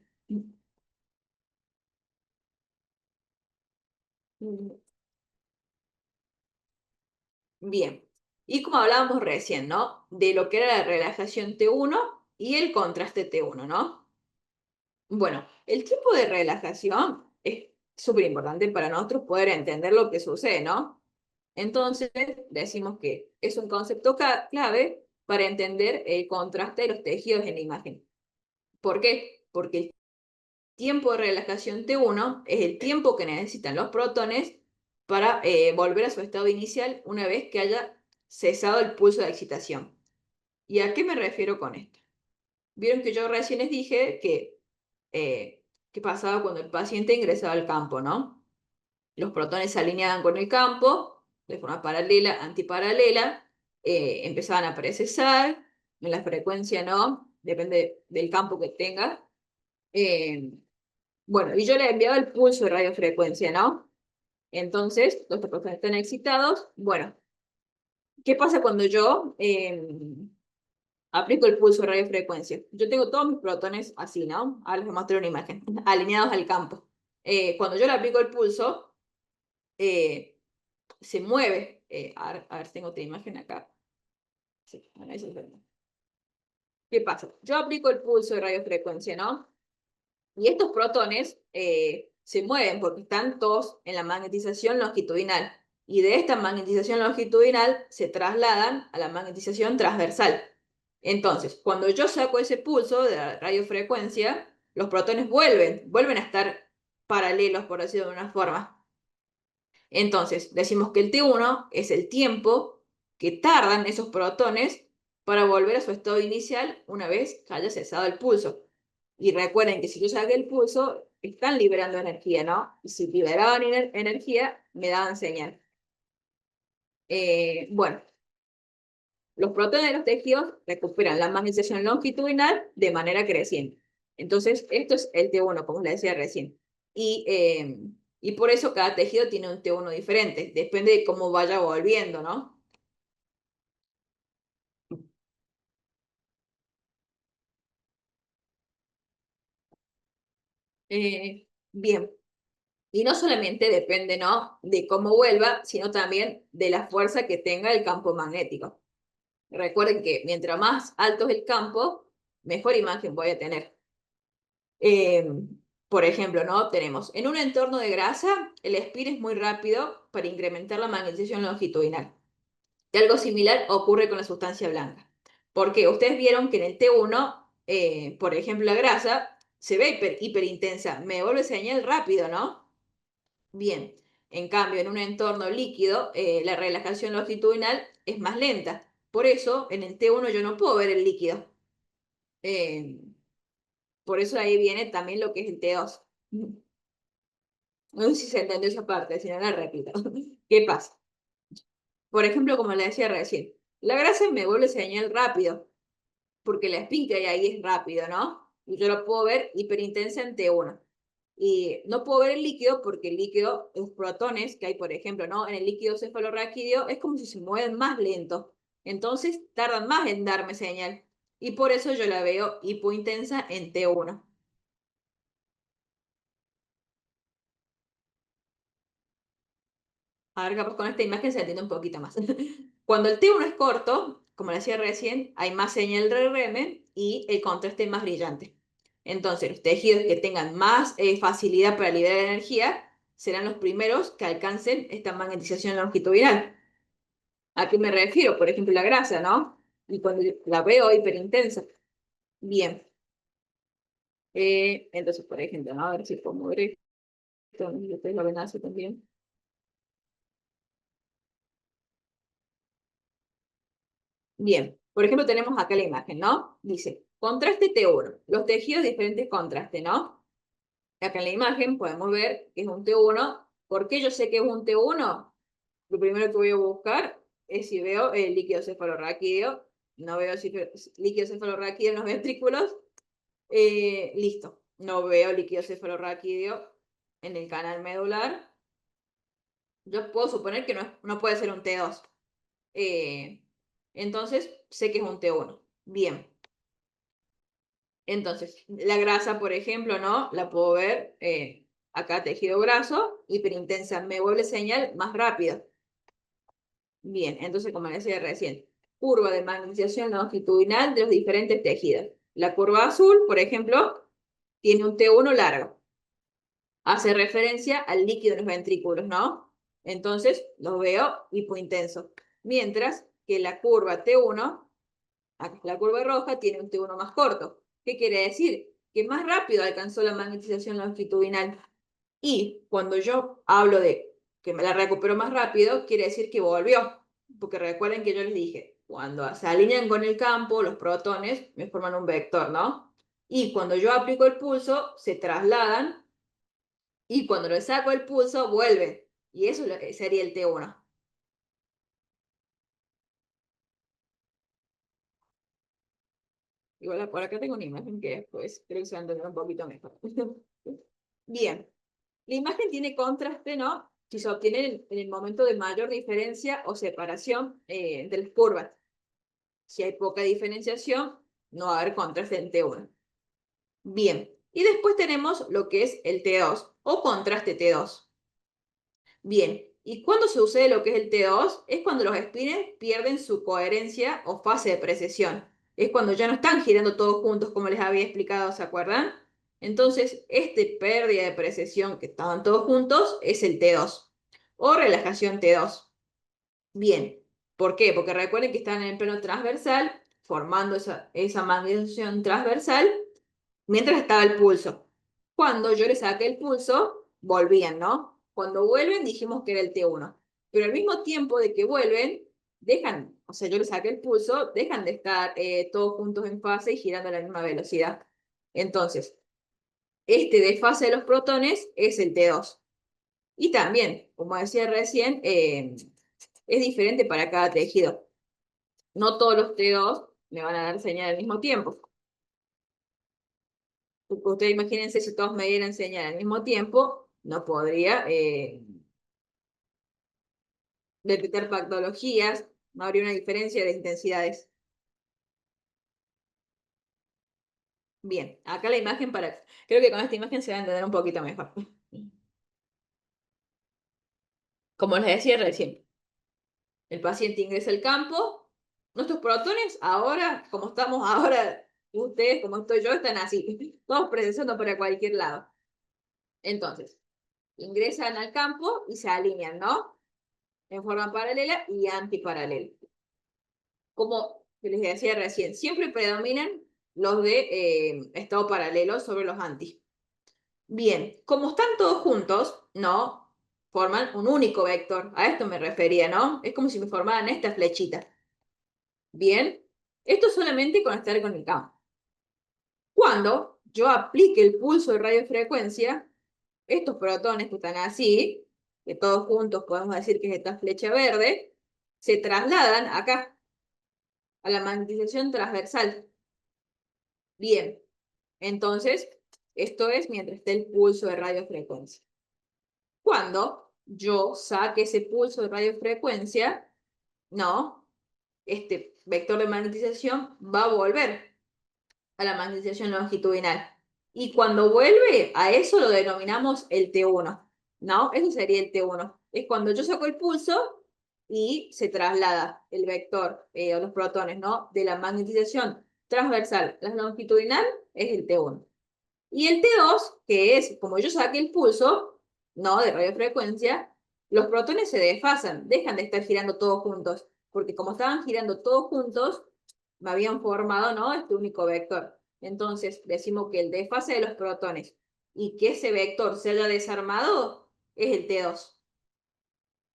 [SPEAKER 1] Bien, y como hablábamos recién, ¿no?, de lo que era la relajación T1 y el contraste T1, ¿no? Bueno, el tiempo de relajación es súper importante para nosotros poder entender lo que sucede, ¿no? Entonces, decimos que es un concepto clave para entender el contraste de los tejidos en la imagen. ¿Por qué? Porque el tiempo de relajación T1 es el tiempo que necesitan los protones para volver a su estado inicial una vez que haya cesado el pulso de excitación. ¿Y a qué me refiero con esto? Vieron que yo recién les dije que qué pasaba cuando el paciente ingresaba al campo, ¿no? Los protones se alineaban con el campo de forma paralela, antiparalela, empezaban a precesar, en la frecuencia no, depende del campo que tenga. Bueno, y yo le enviaba el pulso de radiofrecuencia, ¿no? Entonces, los protones están excitados. Bueno, ¿qué pasa cuando yo aplico el pulso de radiofrecuencia? Yo tengo todos mis protones así, ¿no? Ahora les voy a mostrar una imagen, alineados al campo. Cuando yo le aplico el pulso, eh, se mueve. A ver si tengo otra imagen acá. Sí, bueno, ahí se ve. ¿Qué pasa? Yo aplico el pulso de radiofrecuencia, ¿no? Y estos protones se mueven porque están todos en la magnetización longitudinal. Y de esta magnetización longitudinal se trasladan a la magnetización transversal. Entonces, cuando yo saco ese pulso de la radiofrecuencia, los protones vuelven a estar paralelos, por decirlo de una forma. Entonces, decimos que el T1 es el tiempo que tardan esos protones para volver a su estado inicial una vez que haya cesado el pulso. Y recuerden que si yo saqué el pulso, están liberando energía, ¿no? Y si liberaban energía, me daban señal. Bueno, los protones de los tejidos recuperan la magnetización longitudinal de manera creciente. Entonces, esto es el T1, como les decía recién. Y por eso cada tejido tiene un T1 diferente, depende de cómo vaya volviendo, ¿no? Bien, y no solamente depende, ¿no? De cómo vuelva, sino también de la fuerza que tenga el campo magnético. Recuerden que mientras más alto es el campo, mejor imagen voy a tener. Eh, por ejemplo, ¿no? Tenemos en un entorno de grasa, el spin es muy rápido para incrementar la magnetización longitudinal. Y algo similar ocurre con la sustancia blanca. Porque ustedes vieron que en el T1, por ejemplo, la grasa se ve hiper intensa, me vuelve señal rápido, ¿no? Bien, en cambio, en un entorno líquido, la relajación longitudinal es más lenta. Por eso, en el T1 yo no puedo ver el líquido. Eh, por eso ahí viene también lo que es el T2. No sé si se entendió esa parte, si no la repito. ¿Qué pasa? Por ejemplo, como le decía recién, la grasa me vuelve señal rápido, porque la spin que hay ahí es rápido, ¿no? Y yo lo puedo ver hiperintensa en T1. Y no puedo ver el líquido porque el líquido, los protones que hay, por ejemplo, ¿no? En el líquido cefalorraquídeo es como si se mueven más lento. Entonces tardan más en darme señal. Y por eso yo la veo hipointensa en T1. A ver, capaz con esta imagen se entiende un poquito más. Cuando el T1 es corto, como le decía recién, hay más señal de REM y el contraste es más brillante. Entonces, los tejidos que tengan más facilidad para liberar energía serán los primeros que alcancen esta magnetización longitudinal. ¿A qué me refiero? Por ejemplo, la grasa, ¿no? Y cuando la veo hiperintensa. Bien. Entonces, por ejemplo, ¿no? A ver si puedo mover esto. Ustedes lo ven así también. Bien, por ejemplo, tenemos acá la imagen, ¿no? Dice, contraste T1, los tejidos diferentes contraste, ¿no? Acá en la imagen podemos ver que es un T1. ¿Por qué yo sé que es un T1? Lo primero que voy a buscar es si veo el líquido cefalorraquídeo. No veo líquido cefalorraquídeo en los ventrículos. Listo, no veo líquido cefalorraquídeo en el canal medular. Yo puedo suponer que no puede ser un T2. Eh, entonces, sé que es un T1. Bien. Entonces, la grasa, por ejemplo, ¿no? La puedo ver acá, tejido graso, hiperintensa, me vuelve señal más rápido. Bien, entonces, como decía recién, curva de magnetización longitudinal de los diferentes tejidos. La curva azul, por ejemplo, tiene un T1 largo. Hace referencia al líquido de los ventrículos, ¿no? Entonces, los veo hipointenso. Mientras que la curva T1, acá la curva roja, tiene un T1 más corto. ¿Qué quiere decir? Que más rápido alcanzó la magnetización longitudinal. Y cuando yo hablo de que me la recupero más rápido, quiere decir que volvió. Porque recuerden que yo les dije, cuando se alinean con el campo, los protones me forman un vector, ¿no? Y cuando yo aplico el pulso, se trasladan y cuando le saco el pulso, vuelven. Y eso es lo que sería el T1. Igual por acá tengo una imagen que después creo que se va a entender un poquito mejor. Bien, la imagen tiene contraste, ¿no? Si se obtiene en el momento de mayor diferencia o separación de las curvas. Si hay poca diferenciación, no va a haber contraste en T1. Bien, y después tenemos lo que es el T2 o contraste T2. Bien, ¿y cuándo se sucede lo que es el T2? Es cuando los espines pierden su coherencia o fase de precesión. Es cuando ya no están girando todos juntos como les había explicado, ¿se acuerdan? Entonces, este pérdida de precesión que estaban todos juntos es el T2 o relajación T2. Bien, ¿por qué? Porque recuerden que están en el plano transversal, formando esa magnetización transversal, mientras estaba el pulso. Cuando yo le saqué el pulso, volvían, ¿no? Cuando vuelven, dijimos que era el T1. Pero al mismo tiempo de que vuelven, dejan, o sea, yo le saqué el pulso, dejan de estar todos juntos en fase y girando a la misma velocidad. Entonces, este desfase de los protones es el T2. Y también, como decía recién, es diferente para cada tejido. No todos los T2 me van a dar señal al mismo tiempo. Ustedes imagínense si todos me dieran señal al mismo tiempo, no podría detectar patologías, no habría una diferencia de intensidades. Bien, acá la imagen creo que con esta imagen se va a entender un poquito mejor. Como les decía recién, el paciente ingresa al campo, nuestros protones ahora, como estamos ahora, ustedes, como estoy yo, están así, todos presionando para cualquier lado. Entonces, ingresan al campo y se alinean, ¿no? En forma paralela y antiparalela. Como les decía recién, siempre predominan los de estado paralelo sobre los anti. Bien, como están todos juntos, ¿no? Forman un único vector. A esto me refería, ¿no? Es como si me formaran esta flechita. Bien, esto solamente con estar con el campo. Cuando yo aplique el pulso de radiofrecuencia, estos protones que están así, que todos juntos podemos decir que es esta flecha verde, se trasladan acá, a la magnetización transversal. Bien, entonces, esto es mientras esté el pulso de radiofrecuencia. Cuando yo saque ese pulso de radiofrecuencia, no, este vector de magnetización va a volver a la magnetización longitudinal. Y cuando vuelve, a eso lo denominamos el T1, ¿no? Eso sería el T1. Es cuando yo saco el pulso y se traslada el vector o los protones, ¿no? De la magnetización transversal a la longitudinal es el T1. Y el T2, que es como yo saqué el pulso, ¿no? De radiofrecuencia, los protones se desfasan, dejan de estar girando todos juntos, porque como estaban girando todos juntos, me habían formado, ¿no? Este único vector. Entonces, decimos que el desfase de los protones y que ese vector se haya desarmado es el T2.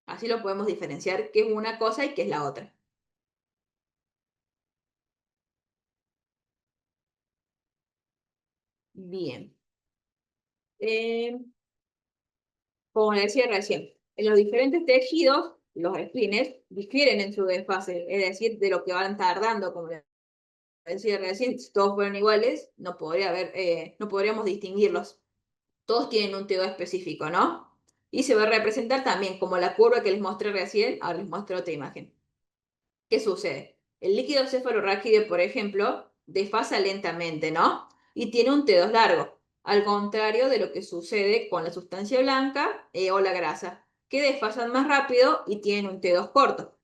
[SPEAKER 1] Así lo podemos diferenciar qué es una cosa y qué es la otra. Bien. Eh, Como les decía recién, en los diferentes tejidos, los splints difieren en su desfase, es decir, de lo que van tardando, como les decía recién, si todos fueran iguales, no podríamos distinguirlos. Todos tienen un TO específico, ¿no? Y se va a representar también como la curva que les mostré recién, ahora les muestro otra imagen. ¿Qué sucede? El líquido cefalorraquídeo, por ejemplo, desfasa lentamente, ¿no? Y tiene un T2 largo, al contrario de lo que sucede con la sustancia blanca o la grasa, que desfasan más rápido y tienen un T2 corto.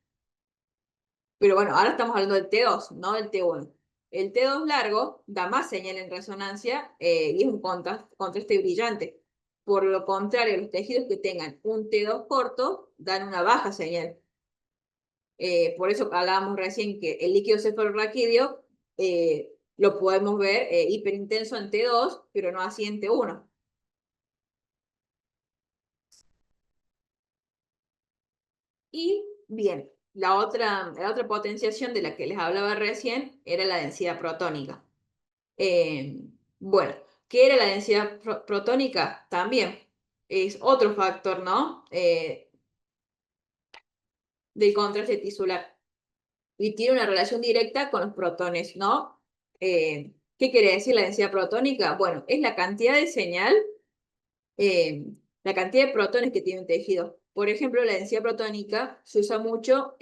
[SPEAKER 1] Pero bueno, ahora estamos hablando del T2, no del T1. El T2 largo da más señal en resonancia y es un contraste brillante. Por lo contrario, los tejidos que tengan un T2 corto dan una baja señal. Por eso hablábamos recién que el líquido cefalorraquídeo lo podemos ver hiperintenso en T2, pero no así en T1. Y bien, la otra potenciación de la que les hablaba recién era la densidad protónica. Eh, bueno, ¿qué era la densidad protónica? También es otro factor, ¿no? Del contraste tisular. Y tiene una relación directa con los protones, ¿no? ¿Qué quiere decir la densidad protónica? Bueno, es la cantidad de señal, eh, la cantidad de protones que tiene un tejido. Por ejemplo, la densidad protónica se usa mucho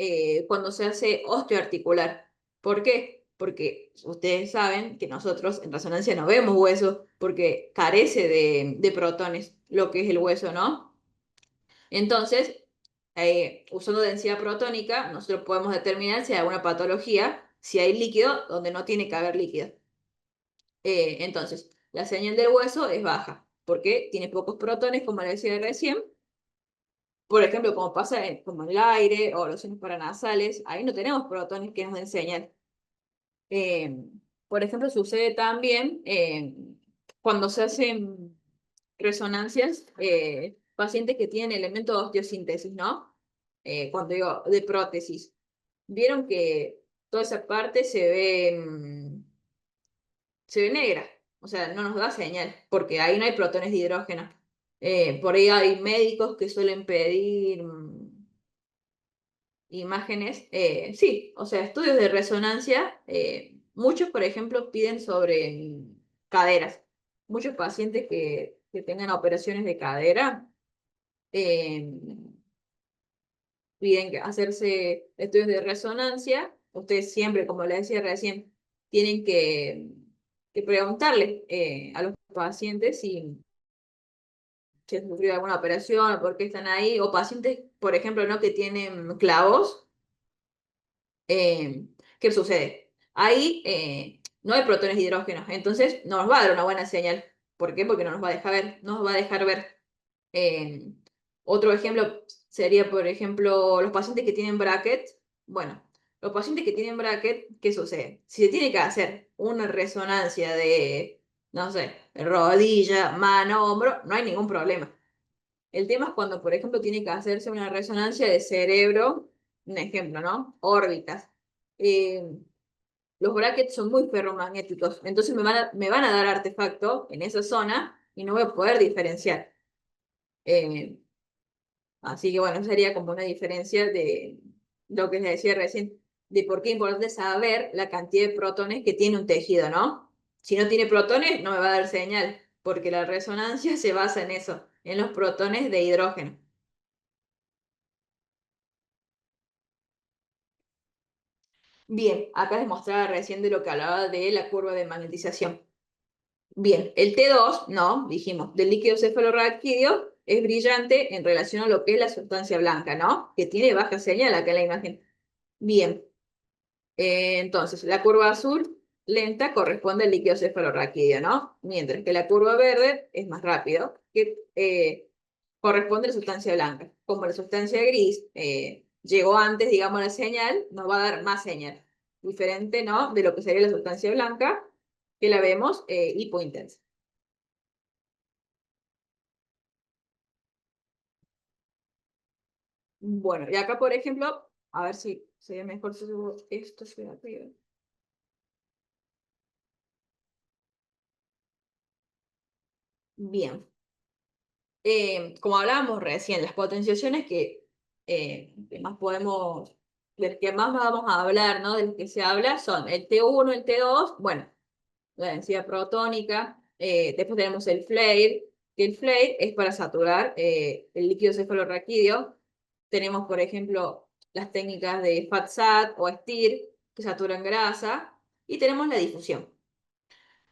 [SPEAKER 1] cuando se hace osteoarticular. ¿Por qué? Porque ustedes saben que nosotros en resonancia no vemos hueso porque carece de protones, lo que es el hueso, ¿no? Entonces, usando densidad protónica, nosotros podemos determinar si hay alguna patología, si hay líquido donde no tiene que haber líquido. Entonces, la señal del hueso es baja, porque tiene pocos protones, como le decía recién. Por ejemplo, como pasa como en el aire o los senos paranasales, ahí no tenemos protones que nos den señal. Eh, por ejemplo, sucede también cuando se hacen resonancias, pacientes que tienen elementos de osteosíntesis, ¿no? Cuando digo de prótesis. Vieron que toda esa parte se ve negra, o sea, no nos da señal, porque ahí no hay protones de hidrógeno. Por ahí hay médicos que suelen pedir imágenes, sí, o sea, estudios de resonancia, muchos, por ejemplo, piden sobre caderas. Muchos pacientes que tengan operaciones de cadera eh, piden hacerse estudios de resonancia. Ustedes siempre, como les decía recién, tienen que que preguntarle a los pacientes si han sufrido alguna operación o por qué están ahí, o pacientes, por ejemplo, ¿no? que tienen clavos. ¿Qué sucede? Ahí no hay protones de hidrógeno, entonces no nos va a dar una buena señal. ¿Por qué? Porque no nos va a dejar ver, no nos va a dejar ver. Eh, Otro ejemplo sería, por ejemplo, los pacientes que tienen bracket. Bueno, los pacientes que tienen bracket, ¿qué sucede? Si se tiene que hacer una resonancia de, no sé, rodilla, mano, hombro, no hay ningún problema. El tema es cuando, por ejemplo, tiene que hacerse una resonancia de cerebro, un ejemplo, ¿no? Órbitas. Eh, los brackets son muy ferromagnéticos, entonces me van a dar artefacto en esa zona y no voy a poder diferenciar. Eh, Así que bueno, sería como una diferencia de lo que les decía recién, de por qué es importante saber la cantidad de protones que tiene un tejido, ¿no? Si no tiene protones, no me va a dar señal, porque la resonancia se basa en eso, en los protones de hidrógeno. Bien, acá les mostraba recién de lo que hablaba de la curva de magnetización. Bien, el T2, no, dijimos, del líquido cefalorraquídeo es brillante en relación a lo que es la sustancia blanca, ¿no? Que tiene baja señal acá en la imagen. Bien, entonces la curva azul lenta corresponde al líquido cefalorraquídeo, ¿no? Mientras que la curva verde es más rápido, que corresponde a la sustancia blanca. Como la sustancia gris llegó antes, digamos, la señal, nos va a dar más señal. Diferente, ¿no? De lo que sería la sustancia blanca, que la vemos hipointensa. Bueno, y acá, por ejemplo, a ver si sería mejor si subo esto hacia arriba. Bien. Como hablábamos recién, las potenciaciones que más podemos, del que más vamos a hablar, ¿no? Del que se habla son el T1, el T2, bueno, la densidad protónica, después tenemos el flare, que el flare es para saturar el líquido cefalorraquídeo. Tenemos, por ejemplo, las técnicas de FATSAT o STIR, que saturan grasa, y tenemos la difusión,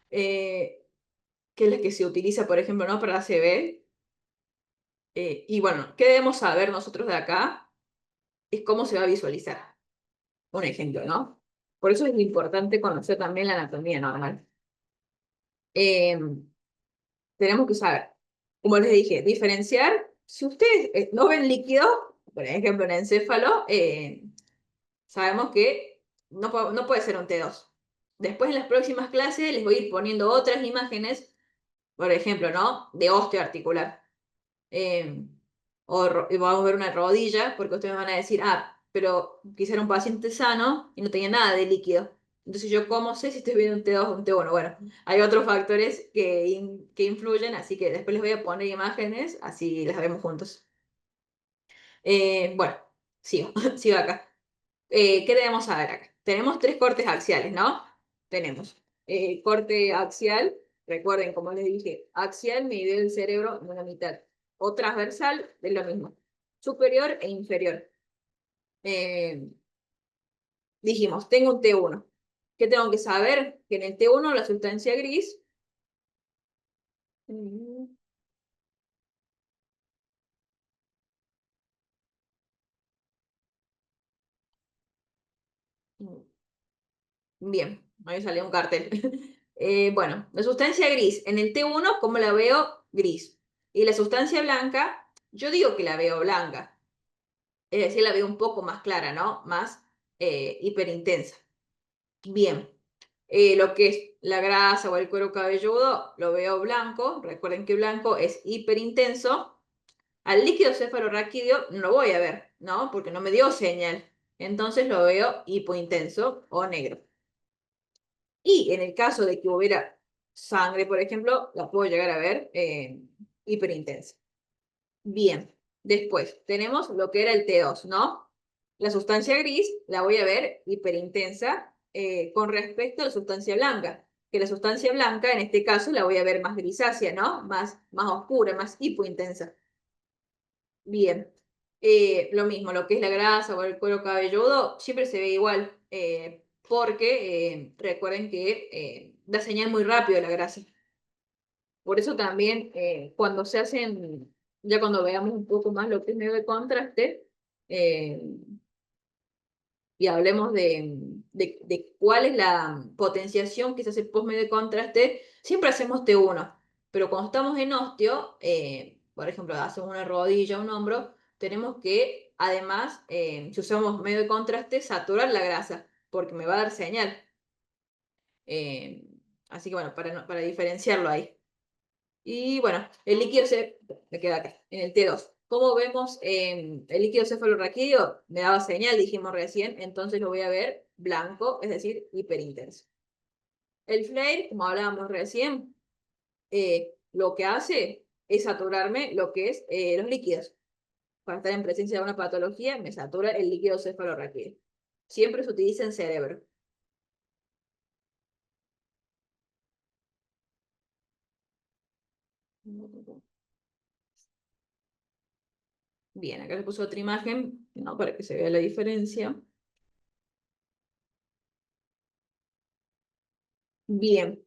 [SPEAKER 1] que es la que se utiliza, por ejemplo, ¿no? para la ACV. Y bueno, ¿qué debemos saber nosotros de acá? Es cómo se va a visualizar. Un ejemplo, ¿no? Por eso es importante conocer también la anatomía normal. Eh, Tenemos que saber, como les dije, diferenciar. Si ustedes no ven líquido, por ejemplo, en encéfalo, sabemos que no puede ser un T2. Después en las próximas clases les voy a ir poniendo otras imágenes, por ejemplo, ¿no? De osteoarticular. eh, y vamos a ver una rodilla, porque ustedes me van a decir, ah, pero quizá era un paciente sano y no tenía nada de líquido. Entonces, ¿yo cómo sé si estoy viendo un T2 o un T1? Bueno, hay otros factores que influyen, así que después les voy a poner imágenes, así las vemos juntos. Bueno, sigo, sigo acá. ¿Qué debemos saber acá? Tenemos tres cortes axiales, ¿no? Tenemos corte axial, recuerden, como les dije, axial me divide el cerebro en una mitad, o transversal es lo mismo, superior e inferior. Eh, Dijimos, tengo un T1. ¿Qué tengo que saber? Que en el T1 la sustancia gris, mm, bien, ahí salió un cartel. Bueno, la sustancia gris, en el T1, ¿cómo la veo? Gris. Y la sustancia blanca, yo digo que la veo blanca. Es decir, la veo un poco más clara, ¿no? Más hiperintensa. Bien, lo que es la grasa o el cuero cabelludo lo veo blanco. Recuerden que blanco es hiperintenso. Al líquido cefalorraquídeo no lo voy a ver, ¿no? Porque no me dio señal. Entonces lo veo hipointenso o negro. Y en el caso de que hubiera sangre, por ejemplo, la puedo llegar a ver hiperintensa. Bien, después tenemos lo que era el T2, ¿no? La sustancia gris la voy a ver hiperintensa con respecto a la sustancia blanca, que la sustancia blanca en este caso la voy a ver más grisácea, ¿no? Más oscura, más hipointensa. Bien, lo mismo, lo que es la grasa o el cuero cabelludo siempre se ve igual, porque recuerden que da señal muy rápido la grasa. Por eso también cuando se hacen, ya cuando veamos un poco más lo que es medio de contraste, eh, y hablemos de cuál es la potenciación que se hace post medio de contraste, siempre hacemos T1, pero cuando estamos en osteo, por ejemplo, hacemos una rodilla, un hombro, tenemos que, además, si usamos medio de contraste, saturar la grasa, porque me va a dar señal. Eh, Así que bueno, para diferenciarlo ahí. Y bueno, el líquido se me queda acá, en el T2. Como vemos, el líquido cefalorraquídeo me daba señal, dijimos recién, entonces lo voy a ver blanco, es decir, hiperintenso. El flare, como hablábamos recién, lo que hace es saturarme lo que es los líquidos. Para estar en presencia de una patología, me satura el líquido cefalorraquídeo. Siempre se utiliza en cerebro. Bien, acá les puse otra imagen, ¿no? Para que se vea la diferencia. Bien.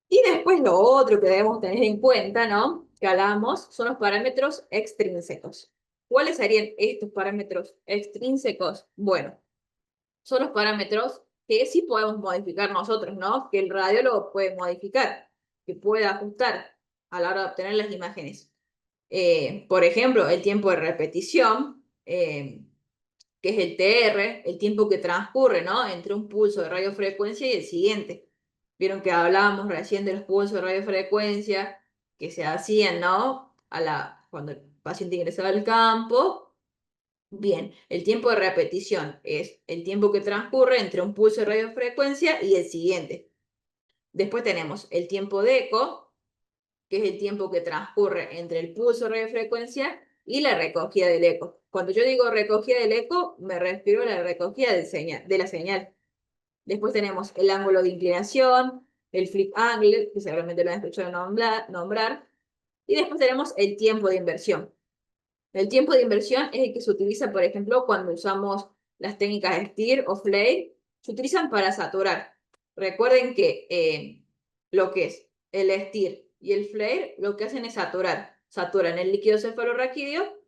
[SPEAKER 1] Y después lo otro que debemos tener en cuenta, ¿no? Que hablamos, son los parámetros extrínsecos. ¿Cuáles serían estos parámetros extrínsecos? Bueno, son los parámetros que sí podemos modificar nosotros, ¿no? Que el radiólogo puede modificar, que puede ajustar a la hora de obtener las imágenes. Por ejemplo, el tiempo de repetición, que es el TR, el tiempo que transcurre, ¿no? Entre un pulso de radiofrecuencia y el siguiente. Vieron que hablábamos recién de los pulsos de radiofrecuencia que se hacían, ¿no? Cuando el paciente ingresaba al campo. Bien, el tiempo de repetición es el tiempo que transcurre entre un pulso de radiofrecuencia y el siguiente. Después tenemos el tiempo de eco, que es el tiempo que transcurre entre el pulso de radiofrecuencia y la recogida del eco. Cuando yo digo recogida del eco, me refiero a la recogida de la señal. Después tenemos el ángulo de inclinación, el flip angle, que seguramente lo han escuchado nombrar. Y después tenemos el tiempo de inversión. El tiempo de inversión es el que se utiliza, por ejemplo, cuando usamos las técnicas STIR o flare, se utilizan para saturar. Recuerden que lo que es el STIR y el flare lo que hacen es saturar. Saturan el líquido cefalorraquídeo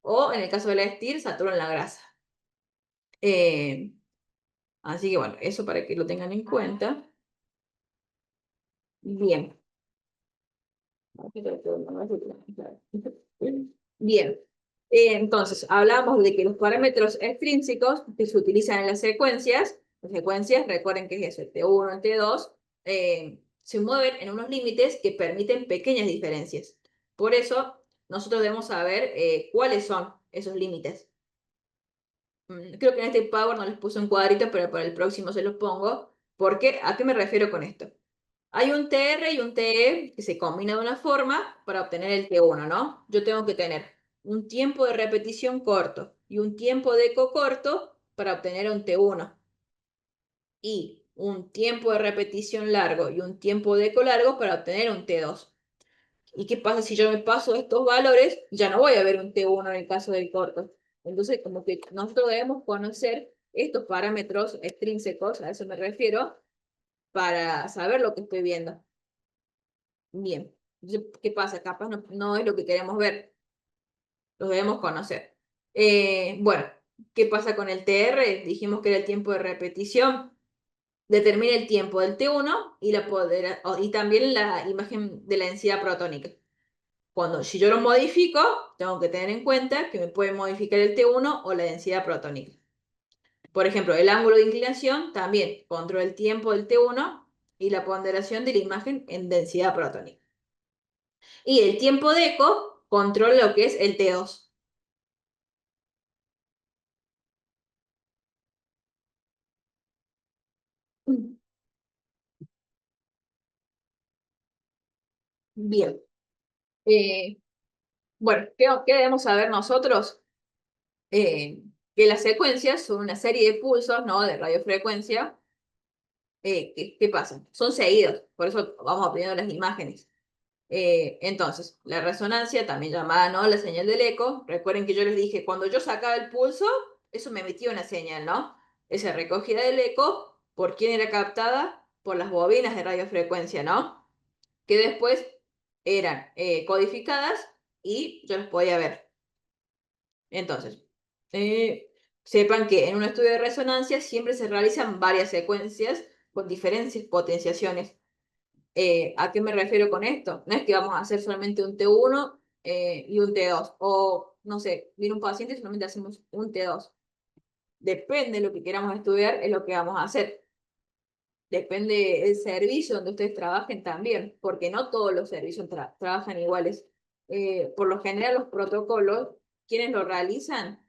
[SPEAKER 1] o, en el caso de la STIR, saturan la grasa. Eh, Así que bueno, eso para que lo tengan en cuenta. Bien. Bien. Entonces, hablamos de que los parámetros extrínsecos que se utilizan en las secuencias, recuerden que es eso, el T1, el T2, se mueven en unos límites que permiten pequeñas diferencias. Por eso, nosotros debemos saber cuáles son esos límites. Creo que en este Power no les puse un cuadrito, pero para el próximo se los pongo. Porque, ¿a qué me refiero con esto? Hay un TR y un TE que se combinan de una forma para obtener el T1, ¿no? Yo tengo que tener un tiempo de repetición corto y un tiempo de eco corto para obtener un T1. Y un tiempo de repetición largo y un tiempo de eco largo para obtener un T2. ¿Y qué pasa si yo me paso estos valores? Ya no voy a ver un T1 en el caso del corto. Entonces, como que nosotros debemos conocer estos parámetros extrínsecos, a eso me refiero, para saber lo que estoy viendo. Bien. ¿Qué pasa? Capaz no es lo que queremos ver, los debemos conocer. Bueno, ¿qué pasa con el TR? Dijimos que era el tiempo de repetición. Determina el tiempo del T1 y también la imagen de la densidad protónica. Si yo lo modifico, tengo que tener en cuenta que me puede modificar el T1 o la densidad protónica. Por ejemplo, el ángulo de inclinación también controla el tiempo del T1 y la ponderación de la imagen en densidad protónica. Y el tiempo de eco controla lo que es el T2. Bien. Eh, bueno, ¿qué debemos saber nosotros? Que las secuencias son una serie de pulsos, ¿no? De radiofrecuencia. ¿Qué pasa? Son seguidos, por eso vamos obteniendo las imágenes. Entonces, la resonancia, también llamada, ¿no? La señal del eco. Recuerden que yo les dije, cuando yo sacaba el pulso, eso me emitía una señal, ¿no? Esa recogida del eco, ¿por quién era captada? por las bobinas de radiofrecuencia, ¿no? Que después eran codificadas y yo las podía ver. Entonces, sepan que en un estudio de resonancia siempre se realizan varias secuencias con diferentes potenciaciones. ¿A qué me refiero con esto? No es que vamos a hacer solamente un T1 y un T2, o no sé, viene un paciente y solamente hacemos un T2. Depende de lo que queramos estudiar, es lo que vamos a hacer. Depende del servicio donde ustedes trabajen también, porque no todos los servicios trabajan iguales. Por lo general, los protocolos, quienes lo realizan,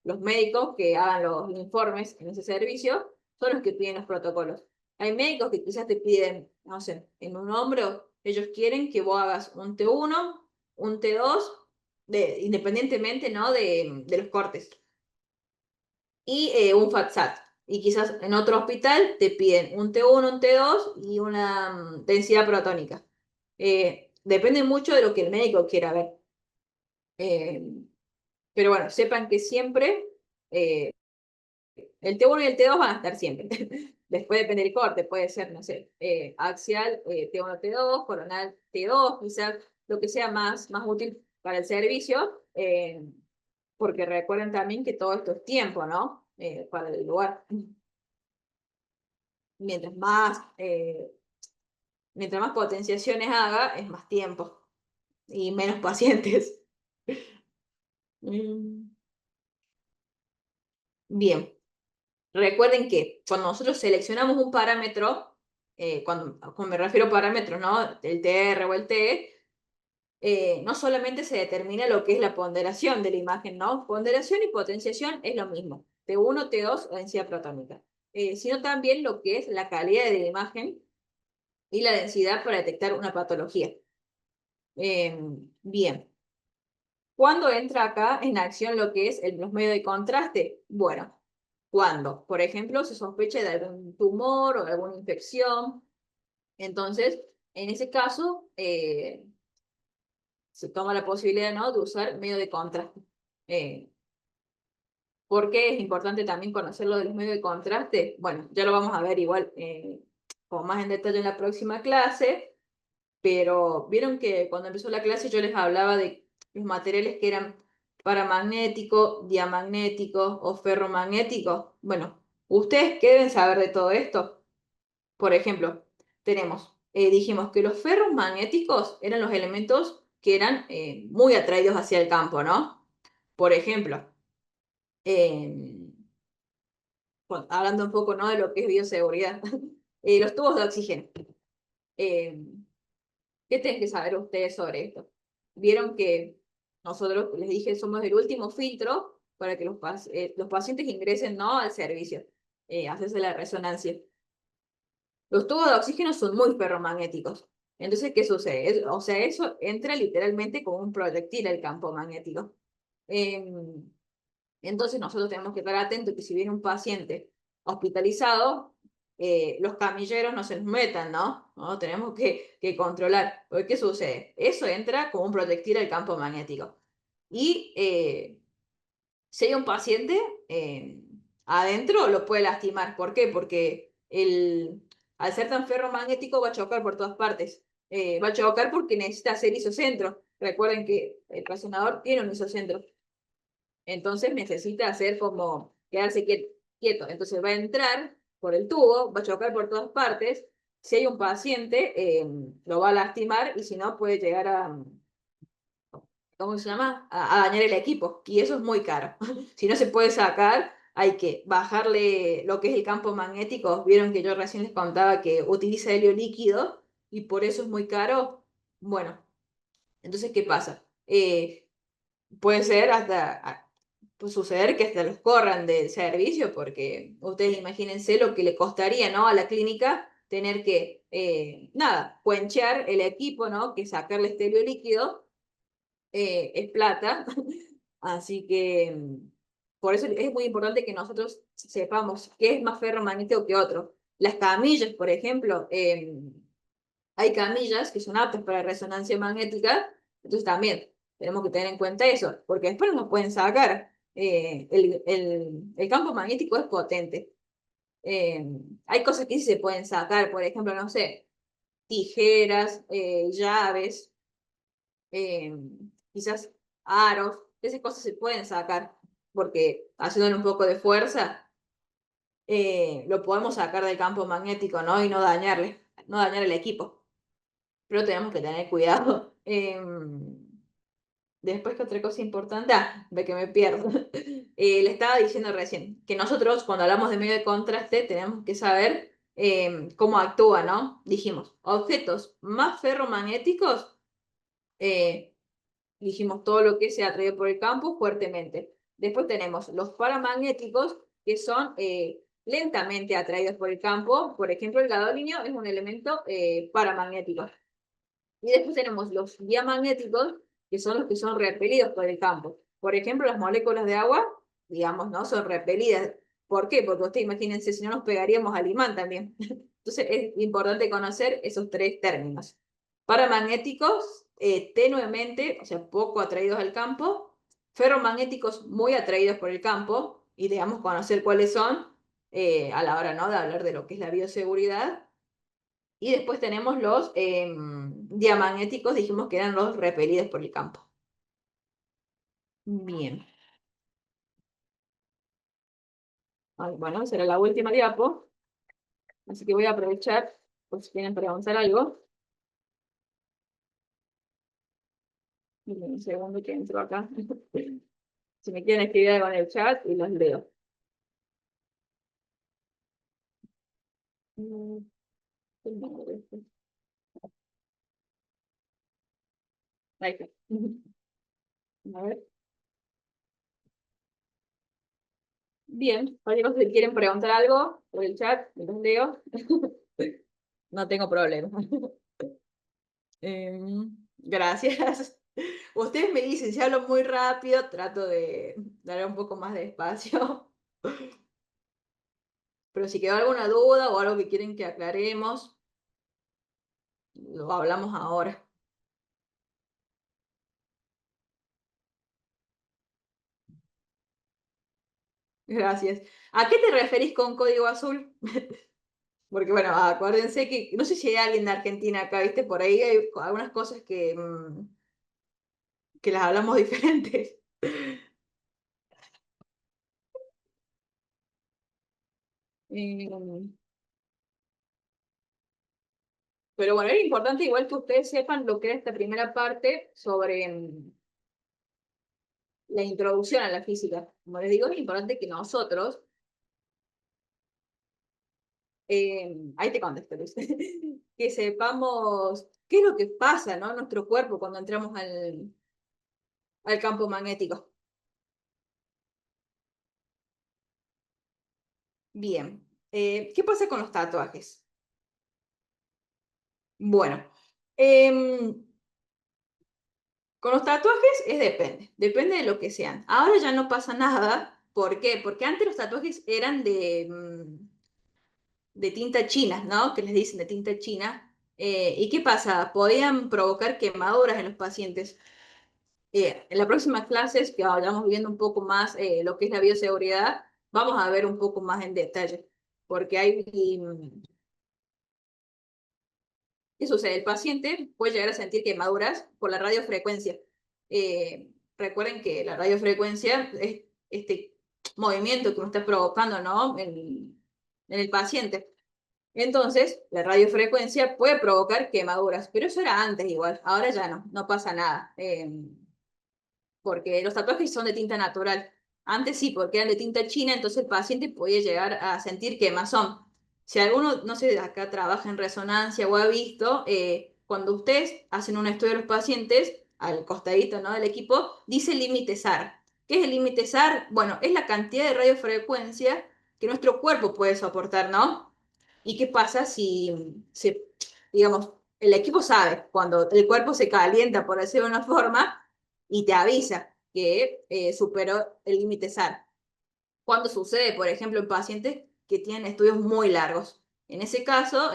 [SPEAKER 1] los médicos que hagan los informes en ese servicio, son los que piden los protocolos. Hay médicos que quizás te piden, no sé, en un hombro, ellos quieren que vos hagas un T1, un T2, independientemente, ¿no? de los cortes y un FATSAT. Y quizás en otro hospital te piden un T1, un T2 y una densidad protónica. Depende mucho de lo que el médico quiera ver. Eh, pero bueno, sepan que siempre eh, el T1 y el T2 van a estar siempre. Después depende del corte, puede ser, no sé, axial T1, T2, coronal T2, quizás lo que sea más útil para el servicio, porque recuerden también que todo esto es tiempo, ¿no? Para el lugar. Mientras más, mientras más potenciaciones haga, es más tiempo y menos pacientes. Bien, recuerden que cuando nosotros seleccionamos un parámetro, cuando me refiero a parámetros, ¿no? El TR o el T, no solamente se determina lo que es la ponderación de la imagen, ¿no? Ponderación y potenciación es lo mismo, T1, T2 o densidad protónica, sino también lo que es la calidad de la imagen y la densidad para detectar una patología. Bien, ¿cuándo entra acá en acción lo que es los medios de contraste? Bueno, cuando, por ejemplo, se sospecha de algún tumor o de alguna infección. Entonces, en ese caso, se toma la posibilidad, ¿no?, de usar medio de contraste. ¿Por qué es importante también conocer lo de los medios de contraste? Bueno, ya lo vamos a ver igual con más en detalle en la próxima clase, pero vieron que cuando empezó la clase yo les hablaba de los materiales que eran paramagnéticos, diamagnéticos o ferromagnéticos. Bueno, ¿ustedes qué deben saber de todo esto? Por ejemplo, dijimos que los ferros magnéticos eran los elementos que eran muy atraídos hacia el campo, ¿no? Por ejemplo, eh, hablando un poco, ¿no?, de lo que es bioseguridad, los tubos de oxígeno. Eh, ¿Qué tienen que saber ustedes sobre esto? Vieron que nosotros, les dije, somos el último filtro para que los pacientes ingresen, ¿no?, al servicio, hacerse la resonancia. Los tubos de oxígeno son muy ferromagnéticos. Entonces, ¿qué sucede? O sea, eso entra literalmente como un proyectil al campo magnético. Entonces, nosotros tenemos que estar atentos que si viene un paciente hospitalizado, los camilleros no se nos metan, ¿no? ¿No? Tenemos que controlar. Porque, ¿qué sucede? Eso entra como un proyectil al campo magnético. Y si hay un paciente adentro, lo puede lastimar. ¿Por qué? Porque al ser tan ferromagnético va a chocar por todas partes. Va a chocar porque necesita hacer isocentro. Recuerden que el resonador tiene un isocentro. Entonces necesita hacer como quedarse quieto. Entonces va a entrar por el tubo, va a chocar por todas partes. Si hay un paciente, lo va a lastimar y si no puede llegar a, ¿cómo se llama?, a dañar el equipo. Y eso es muy caro. Si no se puede sacar, hay que bajarle lo que es el campo magnético. Vieron que yo recién les contaba que utiliza helio líquido y por eso es muy caro. Bueno, entonces, ¿qué pasa? Puede ser hasta pues suceder que hasta los corran del servicio, porque ustedes imagínense lo que le costaría, ¿no?, a la clínica tener que, nada, cuenchear el equipo, ¿no?, que sacarle este helio líquido, es plata. Así que por eso es muy importante que nosotros sepamos qué es más ferromagnético que otro. Las camillas, por ejemplo, hay camillas que son aptas para resonancia magnética, entonces también tenemos que tener en cuenta eso, porque después nos pueden sacar. El campo magnético es potente. Eh, Hay cosas que sí se pueden sacar, por ejemplo, no sé, tijeras, llaves, eh, quizás aros, esas cosas se pueden sacar, porque haciéndole un poco de fuerza, lo podemos sacar del campo magnético, ¿no? Y no dañarle, no dañar el equipo. Pero tenemos que tener cuidado. Después, ¿qué otra cosa importante? Ah, de que me pierdo. Le estaba diciendo recién que nosotros, cuando hablamos de medio de contraste, tenemos que saber cómo actúa, ¿no? Dijimos, objetos más ferromagnéticos, eh, dijimos todo lo que se atrae por el campo fuertemente. Después tenemos los paramagnéticos, que son lentamente atraídos por el campo. Por ejemplo, el gadolinio es un elemento paramagnético. Y después tenemos los diamagnéticos, que son los que son repelidos por el campo. Por ejemplo, las moléculas de agua, digamos, ¿no? Son repelidas. ¿Por qué? Porque ustedes imagínense, si no nos pegaríamos al imán también. Entonces es importante conocer esos tres términos. Paramagnéticos, tenuemente, o sea, poco atraídos al campo. Ferromagnéticos, muy atraídos por el campo. Y digamos, conocer cuáles son a la hora, ¿no? De hablar de lo que es la bioseguridad. Y después tenemos los diamagnéticos, dijimos que eran los repelidos por el campo. Bien. Ay, bueno, será la última diapo, así que voy a aprovechar por si quieren preguntar algo. Un segundo que entro acá. Si me quieren escribir algo en el chat y los leo. Mm, Ahí está. A ver. Bien, cualquier cosa, si quieren preguntar algo por el chat, los leo. No tengo problema. Gracias. Ustedes me dicen, si hablo muy rápido, trato de dar un poco más de espacio. Pero si quedó alguna duda o algo que quieren que aclaremos, lo hablamos ahora. Gracias. ¿A qué te referís con código azul? Porque bueno, acuérdense que no sé si hay alguien de Argentina acá, ¿viste? Por ahí hay algunas cosas que las hablamos diferentes. Em, Pero bueno, es importante igual que ustedes sepan lo que es esta primera parte sobre la introducción a la física. Como les digo, es importante que nosotros, ahí te contesto, Luis, que sepamos qué es lo que pasa, ¿no? En nuestro cuerpo cuando entramos al campo magnético. Bien, ¿qué pasa con los tatuajes? Bueno, em, con los tatuajes depende de lo que sean. Ahora ya no pasa nada. ¿Por qué? Porque antes los tatuajes eran de tinta china, ¿no? Que les dicen de tinta china. ¿Y qué pasa? Podían provocar quemaduras en los pacientes. En las próximas clases, que vayamos viendo un poco más lo que es la bioseguridad, vamos a ver un poco más en detalle, porque ¿qué sucede? El paciente puede llegar a sentir quemaduras por la radiofrecuencia. Recuerden que la radiofrecuencia es este movimiento que uno está provocando, ¿no? En el paciente. Entonces, la radiofrecuencia puede provocar quemaduras, pero eso era antes igual, ahora ya no, no pasa nada, porque los tatuajes son de tinta natural. Antes sí, porque eran de tinta china, entonces el paciente podía llegar a sentir quemazón. Si alguno, no sé, acá trabaja en resonancia o ha visto, cuando ustedes hacen un estudio de los pacientes, al costadito, ¿no? Del equipo, dice límite SAR. ¿Qué es el límite SAR? Bueno, es la cantidad de radiofrecuencia que nuestro cuerpo puede soportar, ¿no? ¿Y qué pasa si, digamos, el equipo sabe cuando el cuerpo se calienta, por decirlo de una forma, y te avisa que superó el límite SAR? Cuando sucede, por ejemplo, en pacientes que tienen estudios muy largos. En ese caso,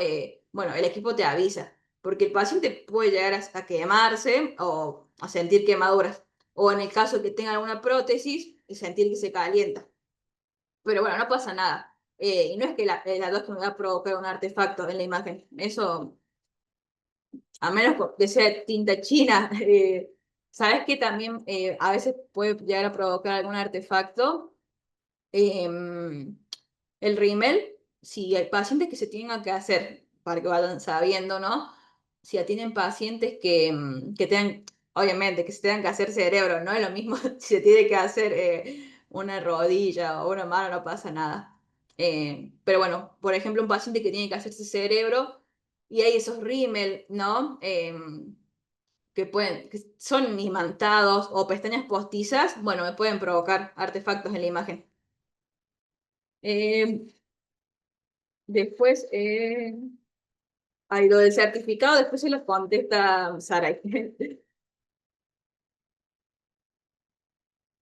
[SPEAKER 1] bueno, el equipo te avisa, porque el paciente puede llegar a quemarse o a sentir quemaduras, o en el caso que tenga alguna prótesis, sentir que se calienta. Pero bueno, no pasa nada. Y no es que la tos me va a provocar un artefacto en la imagen. Eso, a menos que sea tinta china. ¿Sabes que también a veces puede llegar a provocar algún artefacto? Em, el rímel, si hay pacientes que se tengan que hacer, para que vayan sabiendo, ¿no? Si ya tienen pacientes que tengan, obviamente, que se tengan que hacer cerebro, no es lo mismo si se tiene que hacer una rodilla o una mano, no pasa nada. Pero bueno, por ejemplo, un paciente que tiene que hacerse cerebro y hay esos rímel, ¿no? Que son imantados o pestañas postizas, bueno, me pueden provocar artefactos en la imagen. Eh, Después, ay, lo del certificado, después se lo contesta Saray.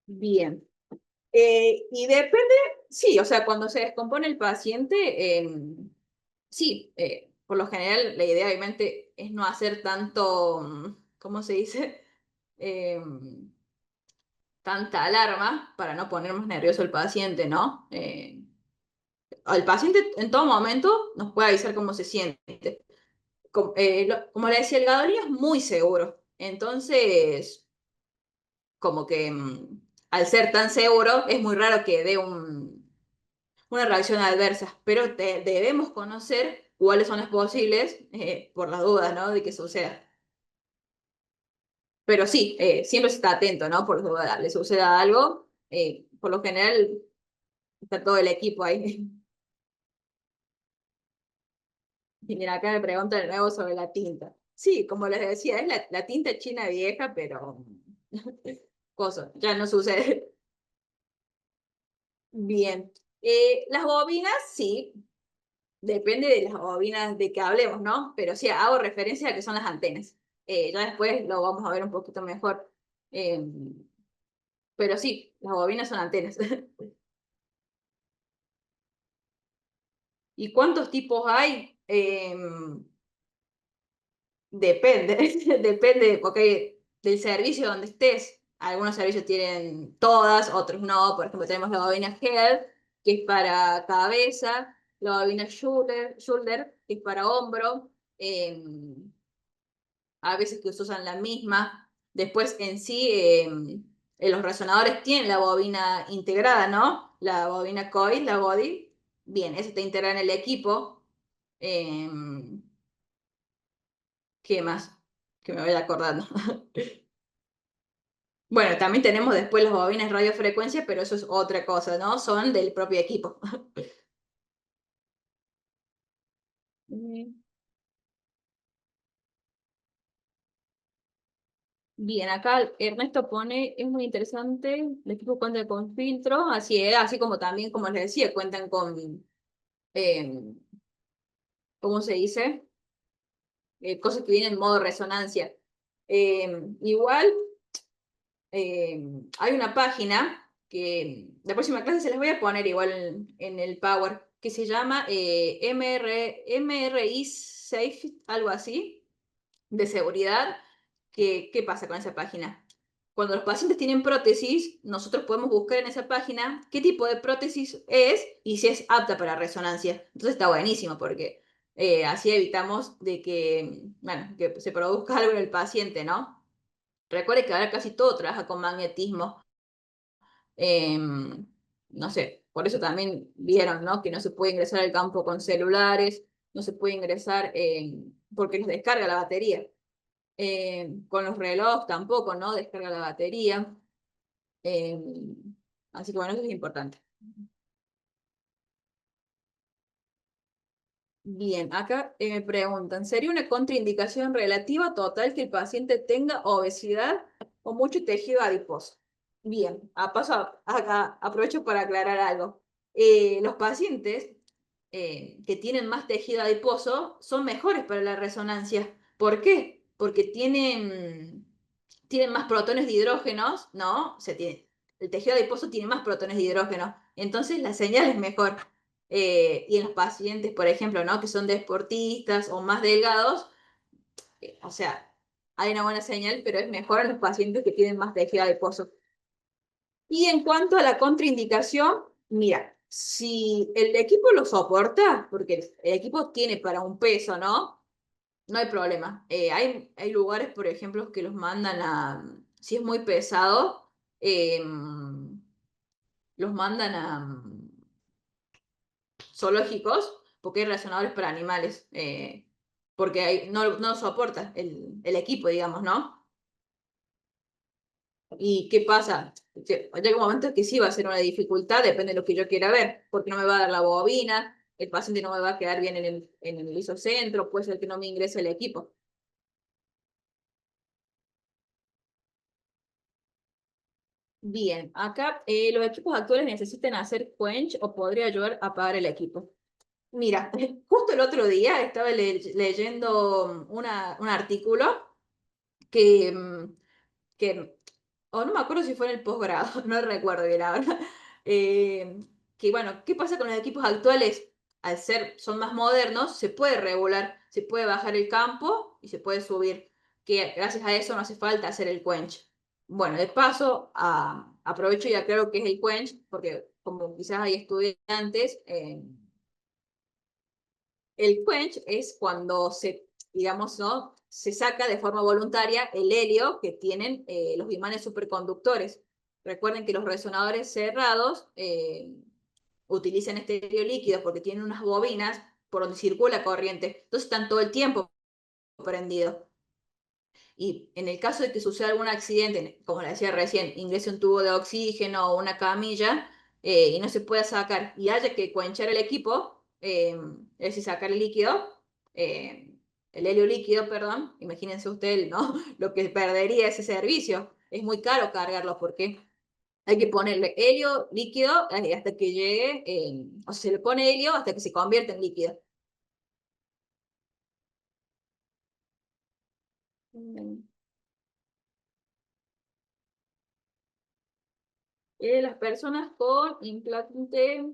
[SPEAKER 1] Bien. Y depende, sí, o sea, cuando se descompone el paciente, sí, por lo general la idea obviamente es no hacer tanto, ¿cómo se dice? Tanta alarma para no poner más nervioso al paciente, ¿no? El paciente en todo momento nos puede avisar cómo se siente. Como le decía, el Gadolino es muy seguro. Entonces, como que al ser tan seguro, es muy raro que dé una reacción adversa. Pero debemos conocer cuáles son las posibles, por las dudas, ¿no? De que suceda. Pero sí, siempre se está atento, ¿no? Por duda le suceda algo. Por lo general, está todo el equipo ahí. Y mira, acá me preguntan de nuevo sobre la tinta. Sí, como les decía, es la tinta china vieja, pero cosa, ya no sucede. Bien. Las bobinas, sí, depende de las bobinas de que hablemos, ¿no? Pero sí, hago referencia a que son las antenas. Ya después lo vamos a ver un poquito mejor. Eh, pero sí, las bobinas son antenas. ¿Y cuántos tipos hay? Depende, depende, porque del servicio donde estés. Algunos servicios tienen todas, otros no. Por ejemplo, tenemos la bobina Head, que es para cabeza, la bobina Shoulder, que es para hombro. eh, a veces que se usan la misma. Después en sí, los resonadores tienen la bobina integrada, ¿no? La bobina coil, la body. Bien, eso está integrado en el equipo. Eh, ¿Qué más? Que me voy acordando. Bueno, también tenemos después las bobinas radiofrecuencia, pero eso es otra cosa, ¿no? Son del propio equipo. Mm. Bien, acá Ernesto pone, es muy interesante, el equipo cuenta con filtro, así es, así como también, como les decía, cuentan con, eh, ¿cómo se dice? Cosas que vienen en modo resonancia. Igual, hay una página que la próxima clase se les voy a poner igual en el Power, que se llama MRI Safe, algo así, de seguridad. ¿Qué pasa con esa página? Cuando los pacientes tienen prótesis, nosotros podemos buscar en esa página qué tipo de prótesis es y si es apta para resonancia. Entonces está buenísimo porque así evitamos de que, bueno, que se produzca algo en el paciente, ¿no? Recuerde que ahora casi todo trabaja con magnetismo. No sé, por eso también vieron, ¿no? Que no se puede ingresar al campo con celulares, no se puede ingresar porque les descarga la batería. Con los relojes tampoco, ¿no? Descarga la batería. Eh, Así que bueno, eso es importante. Bien, acá me preguntan, ¿sería una contraindicación relativa total que el paciente tenga obesidad o mucho tejido adiposo? Bien, acá aprovecho para aclarar algo. Los pacientes que tienen más tejido adiposo son mejores para la resonancia. ¿Por qué? Porque tienen más protones de hidrógenos, ¿no? El tejido adiposo tiene más protones de hidrógeno, entonces la señal es mejor. Y en los pacientes, por ejemplo, ¿no? Que son deportistas o más delgados, o sea, hay una buena señal, pero es mejor en los pacientes que tienen más tejido adiposo. Y en cuanto a la contraindicación, mira, Si el equipo lo soporta, porque el equipo tiene para un peso, ¿no? No hay problema. Hay lugares, por ejemplo, que los mandan a, si es muy pesado, los mandan a zoológicos, porque hay razonadores para animales, porque no soporta el equipo, digamos, ¿no? ¿Y qué pasa? Llega un momento que sí va a ser una dificultad, depende de lo que yo quiera ver, porque no me va a dar la bobina, el paciente no me va a quedar bien en el isocentro, puede ser que no me ingrese el equipo. Bien, acá los equipos actuales necesitan hacer quench o podría ayudar a apagar el equipo. Mira, justo el otro día estaba leyendo un artículo que, que o no me acuerdo si fue en el posgrado, no recuerdo bien ahora, que bueno, ¿qué pasa con los equipos actuales? Al ser, son más modernos, se puede regular, se puede bajar el campo y se puede subir, que gracias a eso no hace falta hacer el quench. Bueno, de paso, aprovecho y aclaro qué es el quench, porque como quizás hay estudiantes, el quench es cuando se, digamos, ¿no? Se saca de forma voluntaria el helio que tienen los imanes superconductores. Recuerden que los resonadores cerrados utilizan este helio líquido porque tienen unas bobinas por donde circula corriente. Entonces están todo el tiempo prendidos. Y en el caso de que suceda algún accidente, como le decía recién, ingrese un tubo de oxígeno o una camilla y no se pueda sacar y haya que cuenchar el equipo, es decir, sacar el líquido, el helio líquido, perdón, imagínense ustedes, ¿no? Lo que perdería ese servicio. Es muy caro cargarlo porque hay que ponerle helio líquido hasta que llegue, o sea, se le pone helio hasta que se convierte en líquido. Mm. Las personas con implantes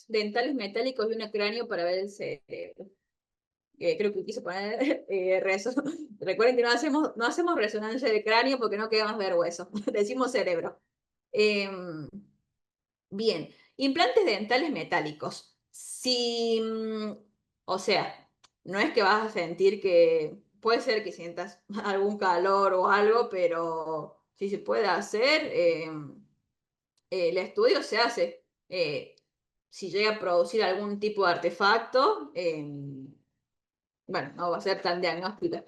[SPEAKER 1] dentales metálicos y un cráneo para ver el cerebro. Creo que quise poner recuerden que no hacemos resonancia de cráneo porque no queda más ver hueso. Decimos cerebro. Bien, implantes dentales metálicos. Si, o sea, no es que vas a sentir que, puede ser que sientas algún calor o algo, pero si se puede hacer, el estudio se hace. Si llega a producir algún tipo de artefacto, bueno, no va a ser tan diagnóstica.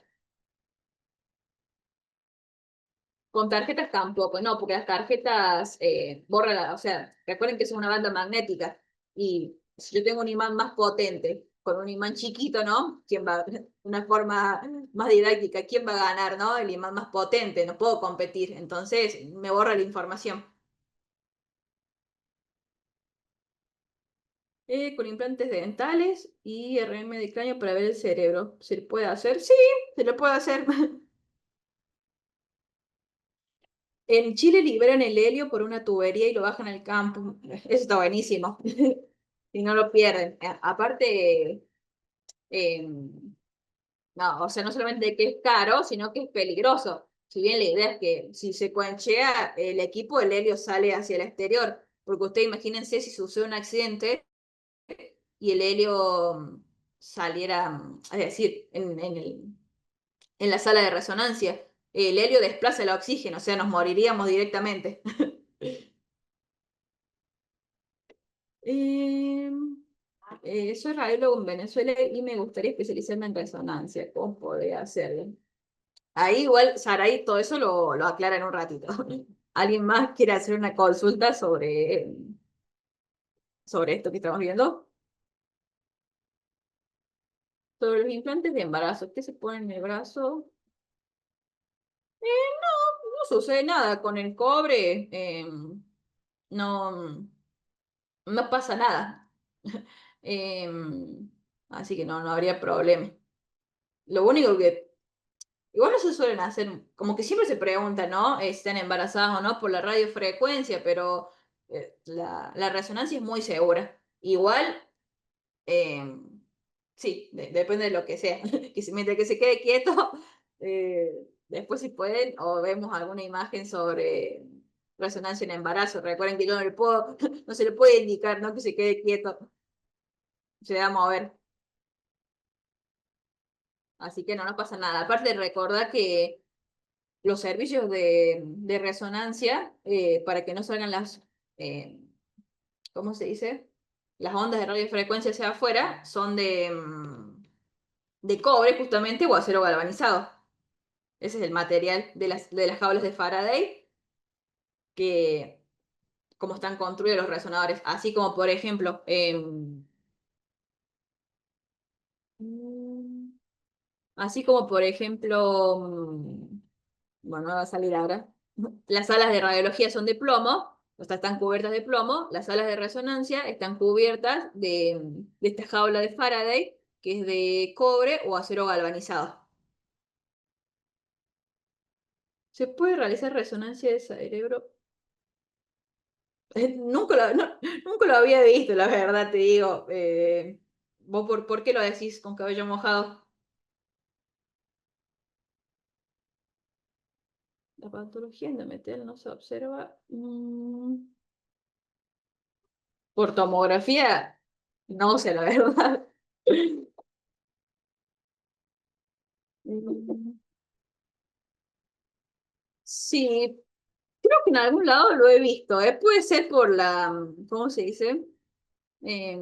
[SPEAKER 1] Con tarjetas tampoco, no, porque las tarjetas borran, o sea, recuerden que es una banda magnética y si yo tengo un imán más potente con un imán chiquito, ¿no? ¿Quién va, una forma más didáctica, quién va a ganar, ¿no? El imán más potente, no puedo competir, entonces me borra la información. Con implantes dentales y RM de cráneo para ver el cerebro. ¿Se le puede hacer? Sí, se le puede hacer. En Chile liberan el helio por una tubería y lo bajan al campo. Eso está buenísimo. Y no lo pierden. Aparte, no, o sea, no solamente que es caro, sino que es peligroso. Si bien la idea es que si se cuenchea el equipo, el helio sale hacia el exterior. Porque ustedes imagínense si sucede un accidente y el helio saliera, es decir, en la sala de resonancia. El helio desplaza el oxígeno, o sea, nos moriríamos directamente. Eh, soy radiólogo en Venezuela y me gustaría especializarme en resonancia. ¿Cómo podría hacerlo? Ahí igual, Saray, todo eso lo aclara en un ratito. ¿Alguien más quiere hacer una consulta sobre esto que estamos viendo? Sobre los implantes de embarazo. ¿Qué se pone en el brazo? No sucede nada con el cobre. No, no pasa nada. Así que no habría problema. Lo único que igual no se suelen hacer, como que siempre se pregunta, ¿no? Si están embarazadas o no por la radiofrecuencia, pero la resonancia es muy segura. Igual, eh, sí, depende de lo que sea. Mientras que se quede quieto, después si pueden, o vemos alguna imagen resonancia en embarazo. Recuerden que yo no le puedo, no se le puede indicar, ¿no? Que se quede quieto, se va a mover. Así que no nos pasa nada. Aparte, recordar que los servicios de resonancia, para que no salgan eh, ¿cómo se dice? Las ondas de radiofrecuencia hacia afuera, son de cobre justamente o acero galvanizado. Ese es el material de las jaulas de Faraday, que como están construidos los resonadores. Así como, por ejemplo, mm, así como, por ejemplo, bueno, no va a salir ahora. Las salas de radiología son de plomo, o sea, están cubiertas de plomo. Las salas de resonancia están cubiertas de esta jaula de Faraday, que es de cobre o acero galvanizado. ¿Se puede realizar resonancia de cerebro? Nunca lo había visto, la verdad, te digo. ¿Vos por qué lo decís con cabello mojado? La patología endometrial no se observa. Por tomografía, no sé, la verdad. Mm, Sí, creo que en algún lado lo he visto, ¿eh? Puede ser por ¿cómo se dice? Eh,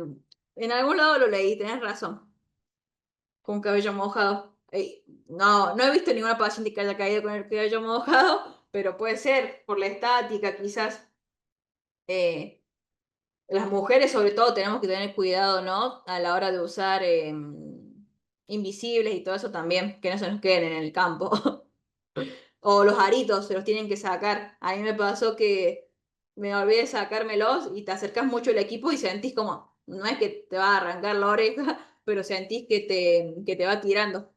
[SPEAKER 1] en algún lado lo leí, tenés razón, con cabello mojado. No, no he visto ninguna paciente que haya caído con el cabello mojado, pero puede ser por la estática, quizás. Eh, las mujeres, sobre todo, tenemos que tener cuidado, ¿no? A la hora de usar invisibles y todo eso también, que no se nos queden en el campo. O los aritos se los tienen que sacar. A mí me pasó que me olvidé de sacármelos y te acercas mucho al equipo y sentís como, no es que te va a arrancar la oreja, pero sentís que te va tirando.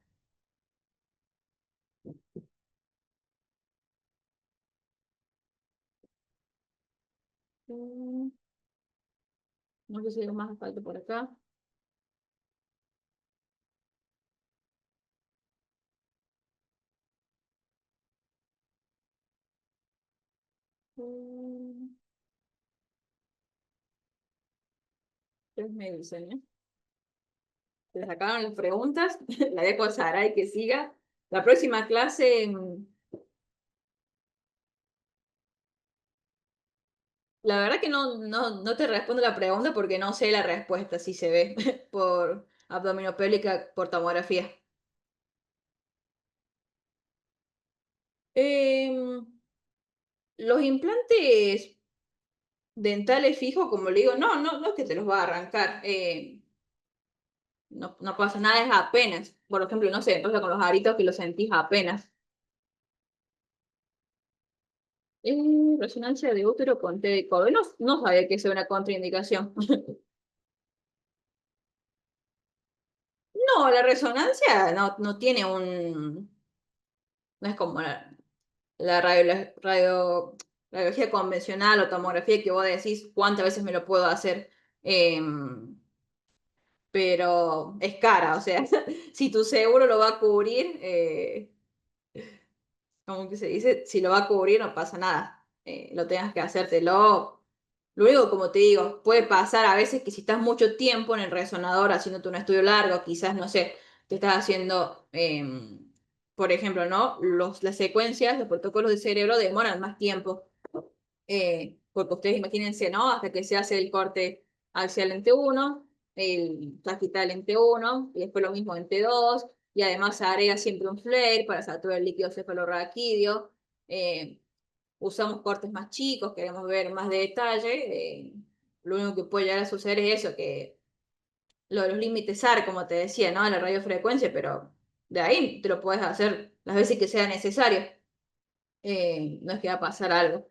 [SPEAKER 1] Mm, No sé si hay más falta por acá. Mm, ¿Qué me dicen, eh? Se sacaron las preguntas, la dejo a Saray que siga. La próxima clase, la verdad que no te respondo la pregunta porque no sé la respuesta si se ve por abdominopélica por tomografía. Em, los implantes dentales fijos, como le digo, no es que te los va a arrancar. No pasa nada, es apenas. Por ejemplo, no sé, pasa con los aritos que los sentís apenas. Resonancia de útero con T de cobre. No sabía que sea una contraindicación. No, la resonancia no tiene no es como la radiología convencional o tomografía que vos decís cuántas veces me lo puedo hacer. Pero es cara, o sea, si tu seguro lo va a cubrir, como que se dice, si lo va a cubrir no pasa nada, lo tengas que hacértelo. Lo único, como te digo, puede pasar a veces que si estás mucho tiempo en el resonador haciéndote un estudio largo, quizás, no sé, te estás haciendo, por ejemplo, ¿no? Las secuencias, los protocolos de cerebro demoran más tiempo. Porque ustedes imagínense, ¿no? Hasta que se hace el corte axial en T1, el sagital en T1, y después lo mismo en T2, y además se agrega siempre un flare para saturar el líquido cefalorraquídeo. Eh, Usamos cortes más chicos, queremos ver más de detalle. Lo único que puede llegar a suceder es eso, que lo de los límites SAR, como te decía, ¿no? La radiofrecuencia, pero de ahí te lo puedes hacer las veces que sea necesario. No es que va a pasar algo,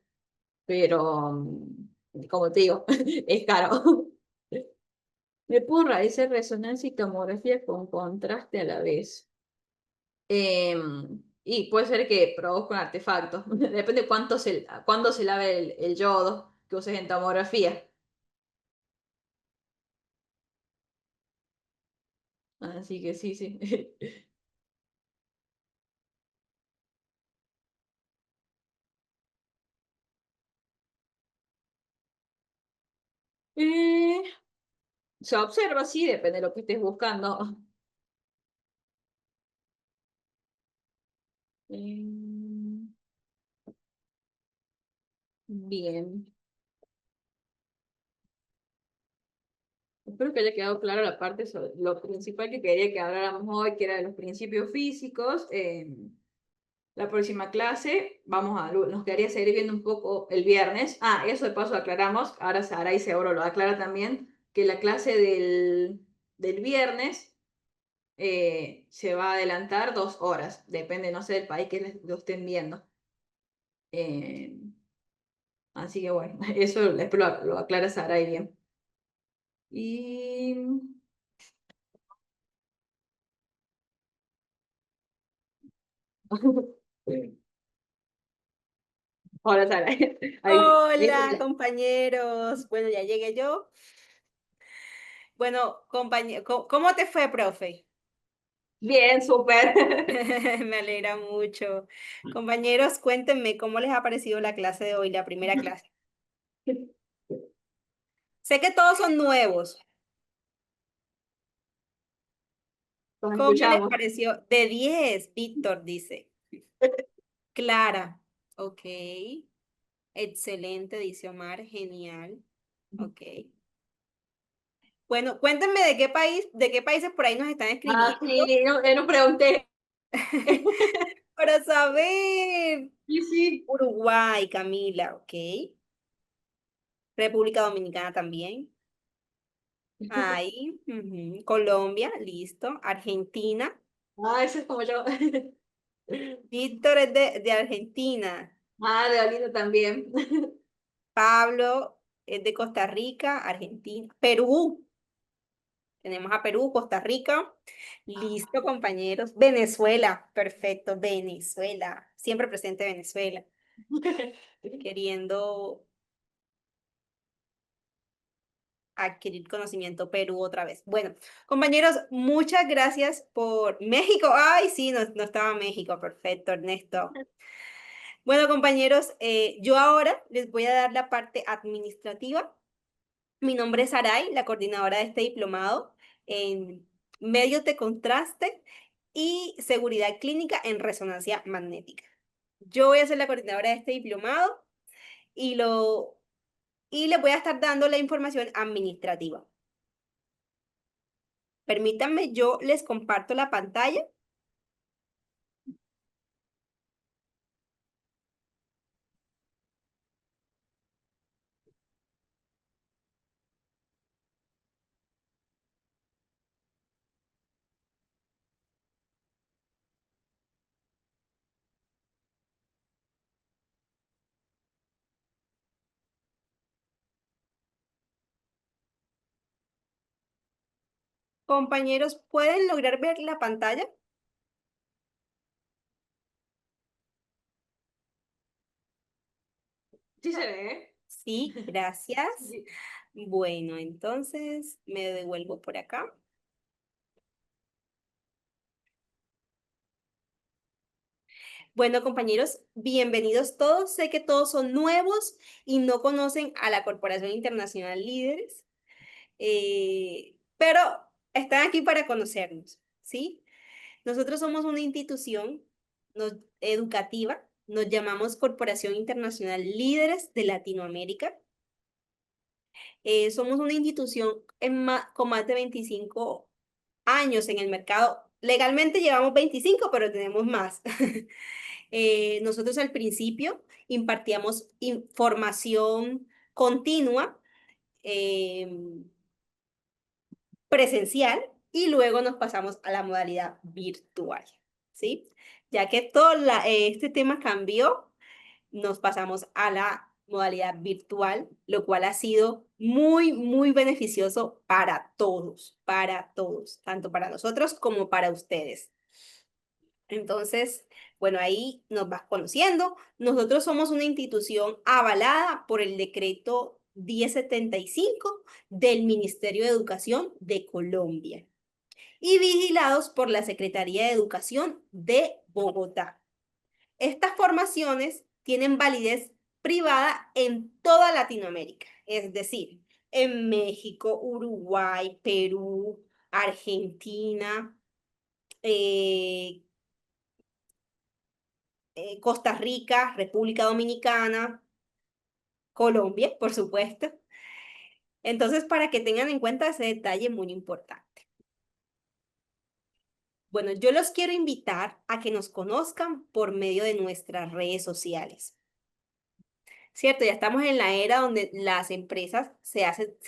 [SPEAKER 1] pero como te digo, es caro. Me puedo realizar resonancia y tomografía con contraste a la vez. Y puede ser que produzca un artefacto. Depende cuándo se lave el yodo que uses en tomografía. Así que sí, sí. Eh, Se observa, sí, depende de lo que estés buscando. Eh, Bien. Espero que haya quedado clara la parte sobre lo principal que quería que habláramos hoy, que era de los principios físicos. La próxima clase nos quedaría seguir viendo un poco el viernes. Ah, eso de paso aclaramos, ahora Sara y seguro lo aclara también, que la clase del viernes se va a adelantar 2 horas, depende, no sé, del país que lo estén viendo. Eh, Así que bueno, eso espero lo aclara Sara y bien. Y ahora Sara,
[SPEAKER 2] Hola, compañeros. Bueno, ya llegué yo. Bueno, compañero, ¿cómo te fue, profe?
[SPEAKER 1] bien, súper.
[SPEAKER 2] Me alegra mucho. Compañeros, cuéntenme cómo les ha parecido la clase de hoy, la primera clase. Sé que todos son nuevos.
[SPEAKER 1] Nos
[SPEAKER 2] ¿Cómo les
[SPEAKER 1] escuchamos.
[SPEAKER 2] pareció? De 10, Víctor dice. Clara. Ok. Excelente, dice Omar. Genial. Ok. Bueno, cuéntenme de qué países por ahí nos están
[SPEAKER 1] Ah,
[SPEAKER 2] escribiendo
[SPEAKER 1] sí, no, no pregunté.
[SPEAKER 2] para saber.
[SPEAKER 1] Sí, sí.
[SPEAKER 2] Uruguay, Camila, ok. República Dominicana también. Ahí. Ujú. Colombia, listo. Argentina.
[SPEAKER 1] Ah, eso es como yo.
[SPEAKER 2] Víctor es de Argentina.
[SPEAKER 1] Ah, de Olinda también.
[SPEAKER 2] Pablo es de Costa Rica, Argentina. Perú. Tenemos a Perú, Costa Rica. Listo, compañeros. Venezuela. Perfecto, Venezuela. Siempre presente Venezuela. Queriendo adquirir conocimiento Perú otra vez. Bueno, compañeros, muchas gracias por México. Ay, sí, no, no estaba México. Perfecto, Ernesto. Bueno, compañeros, yo ahora les voy a dar la parte administrativa. Mi nombre es Saray, la coordinadora de este diplomado en medios de contraste y seguridad clínica en resonancia magnética. Yo voy a ser la coordinadora de este diplomado y y les voy a estar dando la información administrativa. Permítanme, yo les comparto la pantalla. Compañeros, ¿pueden lograr ver la pantalla?
[SPEAKER 1] Sí se ve.
[SPEAKER 2] Sí, gracias.
[SPEAKER 1] Sí.
[SPEAKER 2] Bueno, entonces me devuelvo por acá. Bueno, compañeros, bienvenidos todos. Sé que todos son nuevos y no conocen a la Corporación Internacional Líderes, pero están aquí para conocernos, ¿sí? Nosotros somos una institución educativa, nos llamamos Corporación Internacional Líderes de Latinoamérica. Somos una institución con más de 25 años en el mercado. Legalmente llevamos 25, pero tenemos más. Nosotros al principio impartíamos información continua, eh, presencial, y luego nos pasamos a la modalidad virtual, ¿sí? Ya que este tema cambió, nos pasamos a la modalidad virtual, lo cual ha sido muy, muy beneficioso para todos, tanto para nosotros como para ustedes. Entonces, bueno, ahí nos vas conociendo. Nosotros somos una institución avalada por el decreto 1075 del Ministerio de Educación de Colombia y vigilados por la Secretaría de Educación de Bogotá. Estas formaciones tienen validez privada en toda Latinoamérica, es decir, en México, Uruguay, Perú, Argentina, eh, Costa Rica, República Dominicana, Colombia, por supuesto. Entonces, para que tengan en cuenta ese detalle muy importante. Bueno, yo los quiero invitar a que nos conozcan por medio de nuestras redes sociales. ¿Cierto? Ya estamos en la era donde las empresas se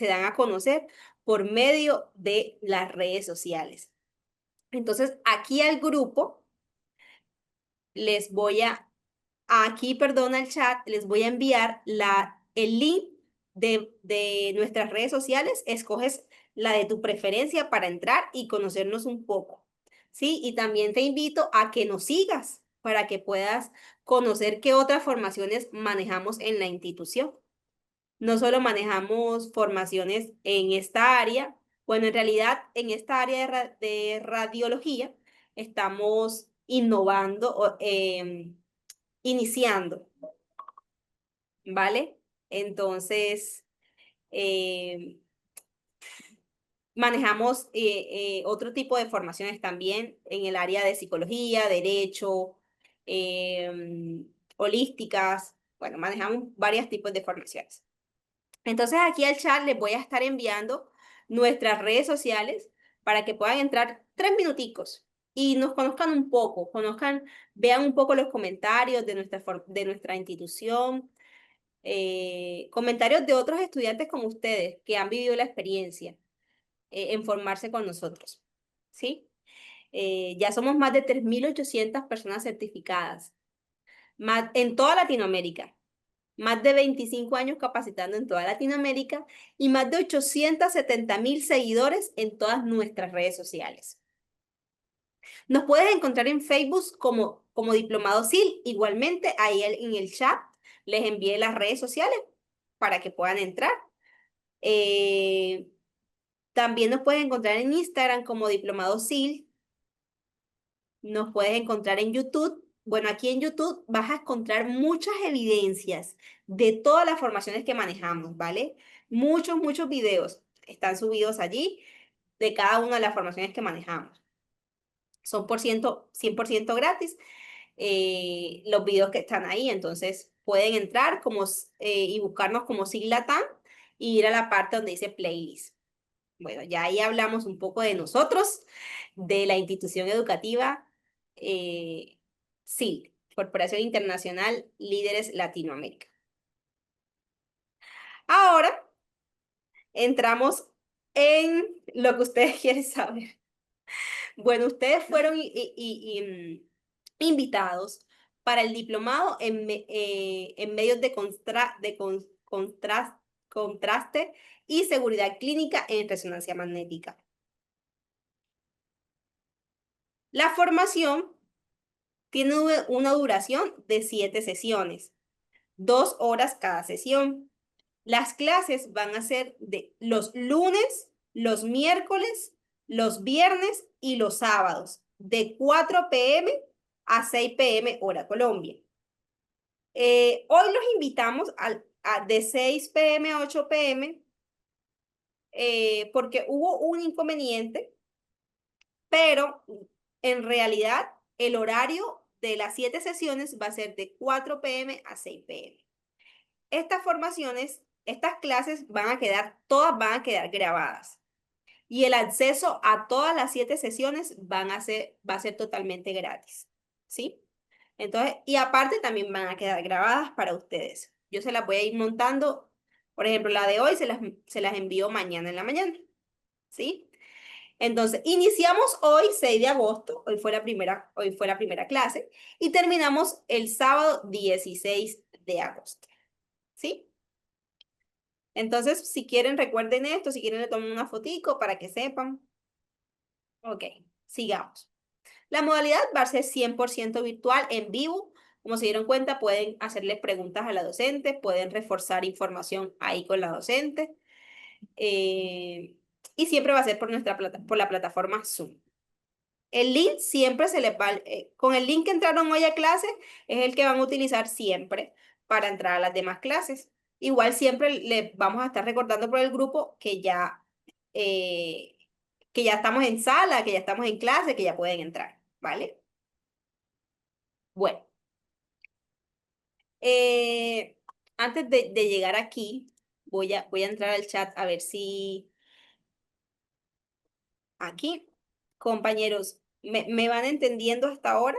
[SPEAKER 2] dan a conocer por medio de las redes sociales. Entonces, aquí al grupo les voy a, aquí, perdón, al chat, les voy a enviar el link de nuestras redes sociales. Escoges la de tu preferencia para entrar y conocernos un poco. ¿Sí? Y también te invito a que nos sigas para que puedas conocer qué otras formaciones manejamos en la institución. No solo manejamos formaciones en esta área, bueno, en realidad en esta área de radiología estamos innovando, iniciando, ¿vale? Entonces, em, manejamos otro tipo de formaciones también en el área de psicología, derecho, holísticas, bueno, manejamos varios tipos de formaciones. Entonces aquí al chat les voy a estar enviando nuestras redes sociales para que puedan entrar 3 minuticos y nos conozcan un poco, conozcan, vean un poco los comentarios de nuestra institución, comentarios de otros estudiantes como ustedes que han vivido la experiencia en formarse con nosotros, ¿sí? Ya somos más de 3.800 personas certificadas, más, en toda Latinoamérica, más de 25 años capacitando en toda Latinoamérica y más de 870.000 seguidores en todas nuestras redes sociales. Nos puedes encontrar en Facebook como Diplomado SIL. Igualmente, ahí en el chat les envié las redes sociales para que puedan entrar. Eh, También nos puedes encontrar en Instagram como Diplomado SIL. Nos puedes encontrar en YouTube. Bueno, aquí en YouTube vas a encontrar muchas evidencias de todas las formaciones que manejamos, ¿vale? Muchos videos están subidos allí de cada una de las formaciones que manejamos. Son 100% gratis los videos que están ahí, entonces pueden entrar y buscarnos como Siglatam y ir a la parte donde dice playlist. Bueno, ya ahí hablamos un poco de nosotros, de la institución educativa SIL, Corporación Internacional Líderes Latinoamérica. Ahora entramos en lo que ustedes quieren saber. Bueno, ustedes fueron invitados para el diplomado en medios de contraste y seguridad clínica en resonancia magnética. La formación tiene una duración de 7 sesiones, 2 horas cada sesión. Las clases van a ser de los lunes, los miércoles, los viernes y los sábados, de 4 p.m. a 6 p.m. hora Colombia. Hoy los invitamos de 6 p.m. a 8 p.m. Porque hubo un inconveniente, pero en realidad el horario de las 7 sesiones va a ser de 4 p.m. a 6 p.m. Estas clases todas van a quedar grabadas. Y el acceso a todas las 7 sesiones va a ser totalmente gratis. ¿Sí? Entonces, y aparte también van a quedar grabadas para ustedes. Yo se las voy a ir montando. Por ejemplo, la de hoy se las envío mañana en la mañana. ¿Sí? Entonces, iniciamos hoy, 6 de agosto. Hoy fue la primera clase. Y terminamos el sábado 16 de agosto. ¿Sí? Entonces, si quieren, recuerden esto, si quieren, le tomen una fotico para que sepan. Ok, sigamos. La modalidad va a ser 100% virtual, en vivo. Como se dieron cuenta, pueden hacerle preguntas a la docente, pueden reforzar información ahí con la docente. eh, y siempre va a ser por la plataforma Zoom. El link siempre con el link que entraron hoy a clase, es el que van a utilizar siempre para entrar a las demás clases. Igual siempre le vamos a estar recordando por el grupo eh, que ya estamos en sala, que ya estamos en clase, que ya pueden entrar, ¿vale? Bueno, eh, antes de llegar aquí, voy a entrar al chat a ver si aquí, compañeros, ¿me van entendiendo hasta ahora?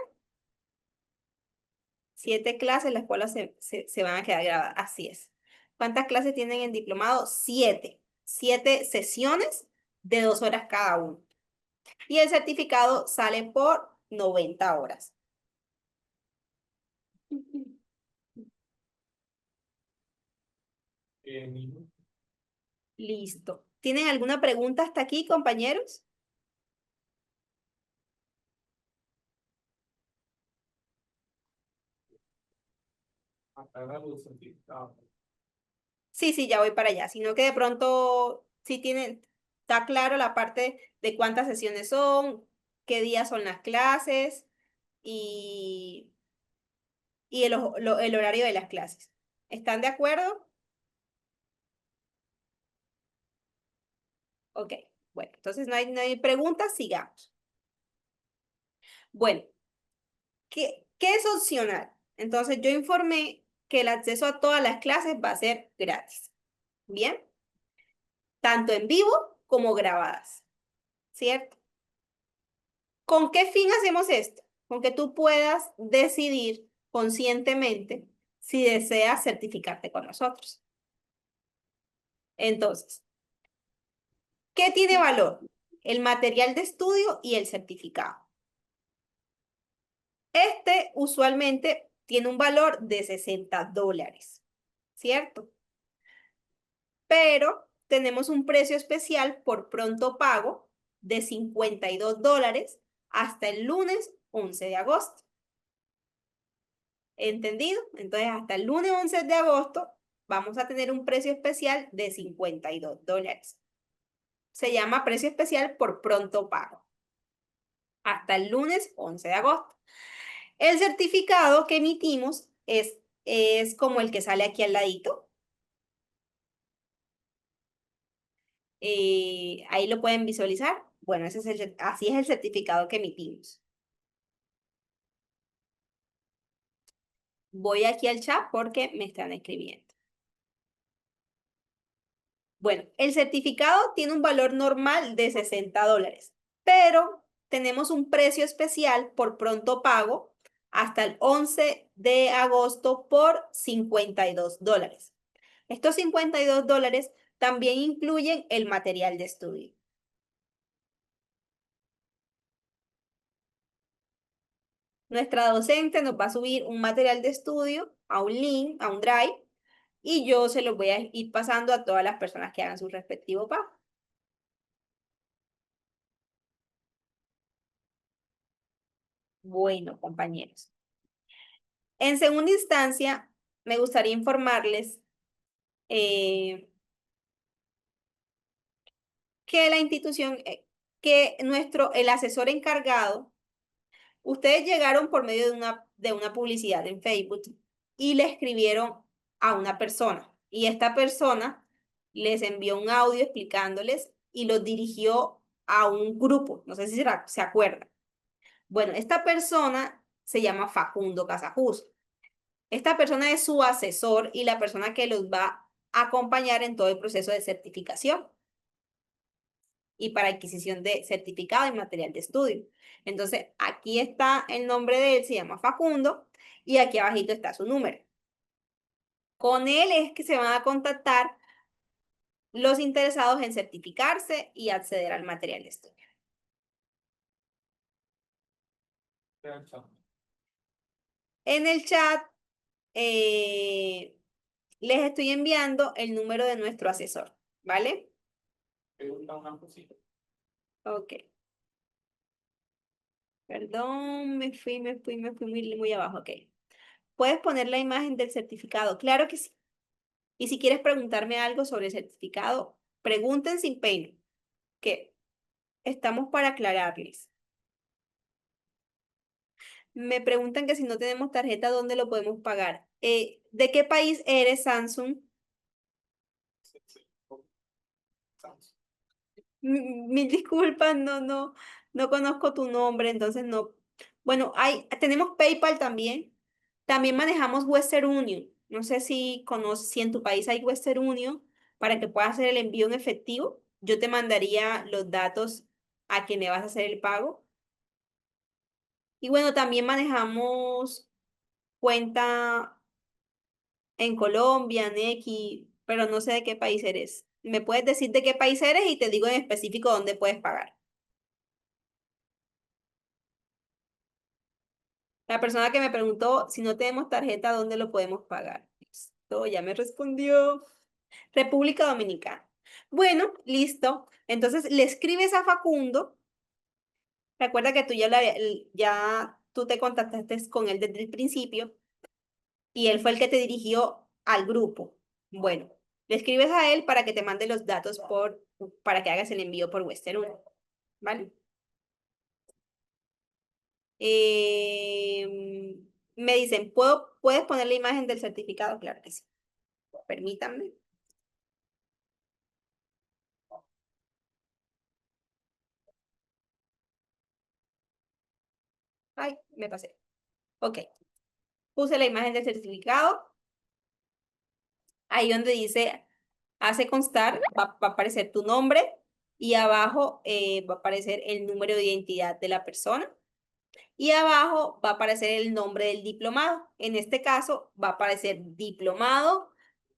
[SPEAKER 2] 7 clases, las cuales se van a quedar grabadas. Así es. ¿Cuántas clases tienen en diplomado? 7. 7 sesiones de 2 horas cada uno. Y el certificado sale por 90 horas. Listo. ¿Tienen alguna pregunta hasta aquí, compañeros? Sí, sí, ya voy para allá. Sino que de pronto, si tienen, está claro la parte de cuántas sesiones son, qué días son las clases y, y el horario de las clases. ¿Están de acuerdo? Ok, bueno, entonces no hay preguntas, sigamos. Bueno, ¿qué es opcional? Entonces yo informé que el acceso a todas las clases va a ser gratis. Bien, tanto en vivo como grabadas, ¿cierto? ¿Con qué fin hacemos esto? Con que tú puedas decidir conscientemente si deseas certificarte con nosotros. Entonces, ¿qué tiene valor? El material de estudio y el certificado. Este usualmente tiene un valor de $60, ¿cierto? Pero tenemos un precio especial por pronto pago de $52 hasta el lunes 11 de agosto. ¿Entendido? Entonces, hasta el lunes 11 de agosto vamos a tener un precio especial de $52. Se llama precio especial por pronto pago. Hasta el lunes 11 de agosto. El certificado que emitimos es como el que sale aquí al ladito. Ahí lo pueden visualizar. Bueno, así es el certificado que emitimos. Voy aquí al chat porque me están escribiendo. Bueno, el certificado tiene un valor normal de $60, pero tenemos un precio especial por pronto pago hasta el 11 de agosto por $52. Estos $52 también incluyen el material de estudio. Nuestra docente nos va a subir un material de estudio a un link, a un Drive, y yo se los voy a ir pasando a todas las personas que hagan su respectivo pago. Bueno, compañeros. En segunda instancia, me gustaría informarles que la institución, el asesor encargado, ustedes llegaron por medio de una publicidad en Facebook y le escribieron a una persona. Y esta persona les envió un audio explicándoles y los dirigió a un grupo. No sé si se acuerdan. Bueno, esta persona se llama Facundo Casajus. Esta persona es su asesor y la persona que los va a acompañar en todo el proceso de certificación y para adquisición de certificado y material de estudio. Entonces, aquí está el nombre de él, se llama Facundo, y aquí abajito está su número. Con él es que se van a contactar los interesados en certificarse y acceder al material de estudio. En el chat les estoy enviando el número de nuestro asesor, ¿vale? Ok. Perdón, me fui muy abajo. Ok. ¿Puedes poner la imagen del certificado? Claro que sí. Y si quieres preguntarme algo sobre el certificado, pregunten sin pena, que estamos para aclararles. Me preguntan que si no tenemos tarjeta, ¿dónde lo podemos pagar? ¿De qué país eres, Samsung? Mil disculpas, no conozco tu nombre, entonces no. Bueno, tenemos PayPal también. También manejamos Western Union. No sé si conoces, si en tu país hay Western Union para que puedas hacer el envío en efectivo. Yo te mandaría los datos a quien le vas a hacer el pago. Y bueno, también manejamos cuenta en Colombia, Nequi, pero no sé de qué país eres. ¿Me puedes decir de qué país eres y te digo en específico dónde puedes pagar? La persona que me preguntó si no tenemos tarjeta, ¿dónde lo podemos pagar? Listo, ya me respondió. República Dominicana. Bueno, listo. Entonces le escribes a Facundo. Recuerda que tú ya tú te contactaste con él desde el principio y él fue el que te dirigió al grupo. Bueno, le escribes a él para que te mande los datos para que hagas el envío por Western Union. ¿Vale? Me dicen, ¿puedes poner la imagen del certificado? Claro que sí. Permítanme. Ay, me pasé. Ok. Puse la imagen del certificado. Ahí donde dice, hace constar, va a aparecer tu nombre y abajo va a aparecer el número de identidad de la persona. Y abajo va a aparecer el nombre del diplomado. En este caso va a aparecer diplomado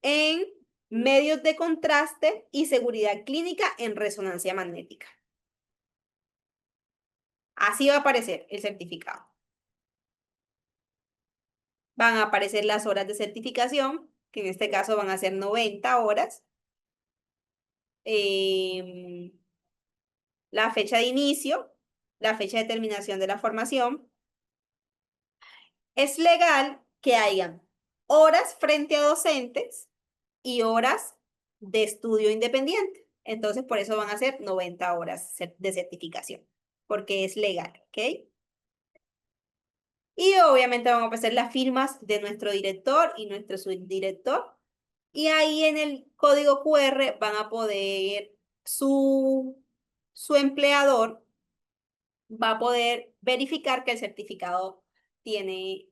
[SPEAKER 2] en medios de contraste y seguridad clínica en resonancia magnética. Así va a aparecer el certificado. Van a aparecer las horas de certificación, que en este caso van a ser 90 horas. Em, la fecha de inicio, la fecha de terminación de la formación. Es legal que hayan horas frente a docentes y horas de estudio independiente. Entonces, por eso van a ser 90 horas de certificación, porque es legal, ¿ok? Y obviamente vamos a hacer las firmas de nuestro director y nuestro subdirector. Y ahí en el código QR van a poder, su empleador va a poder verificar que el certificado tiene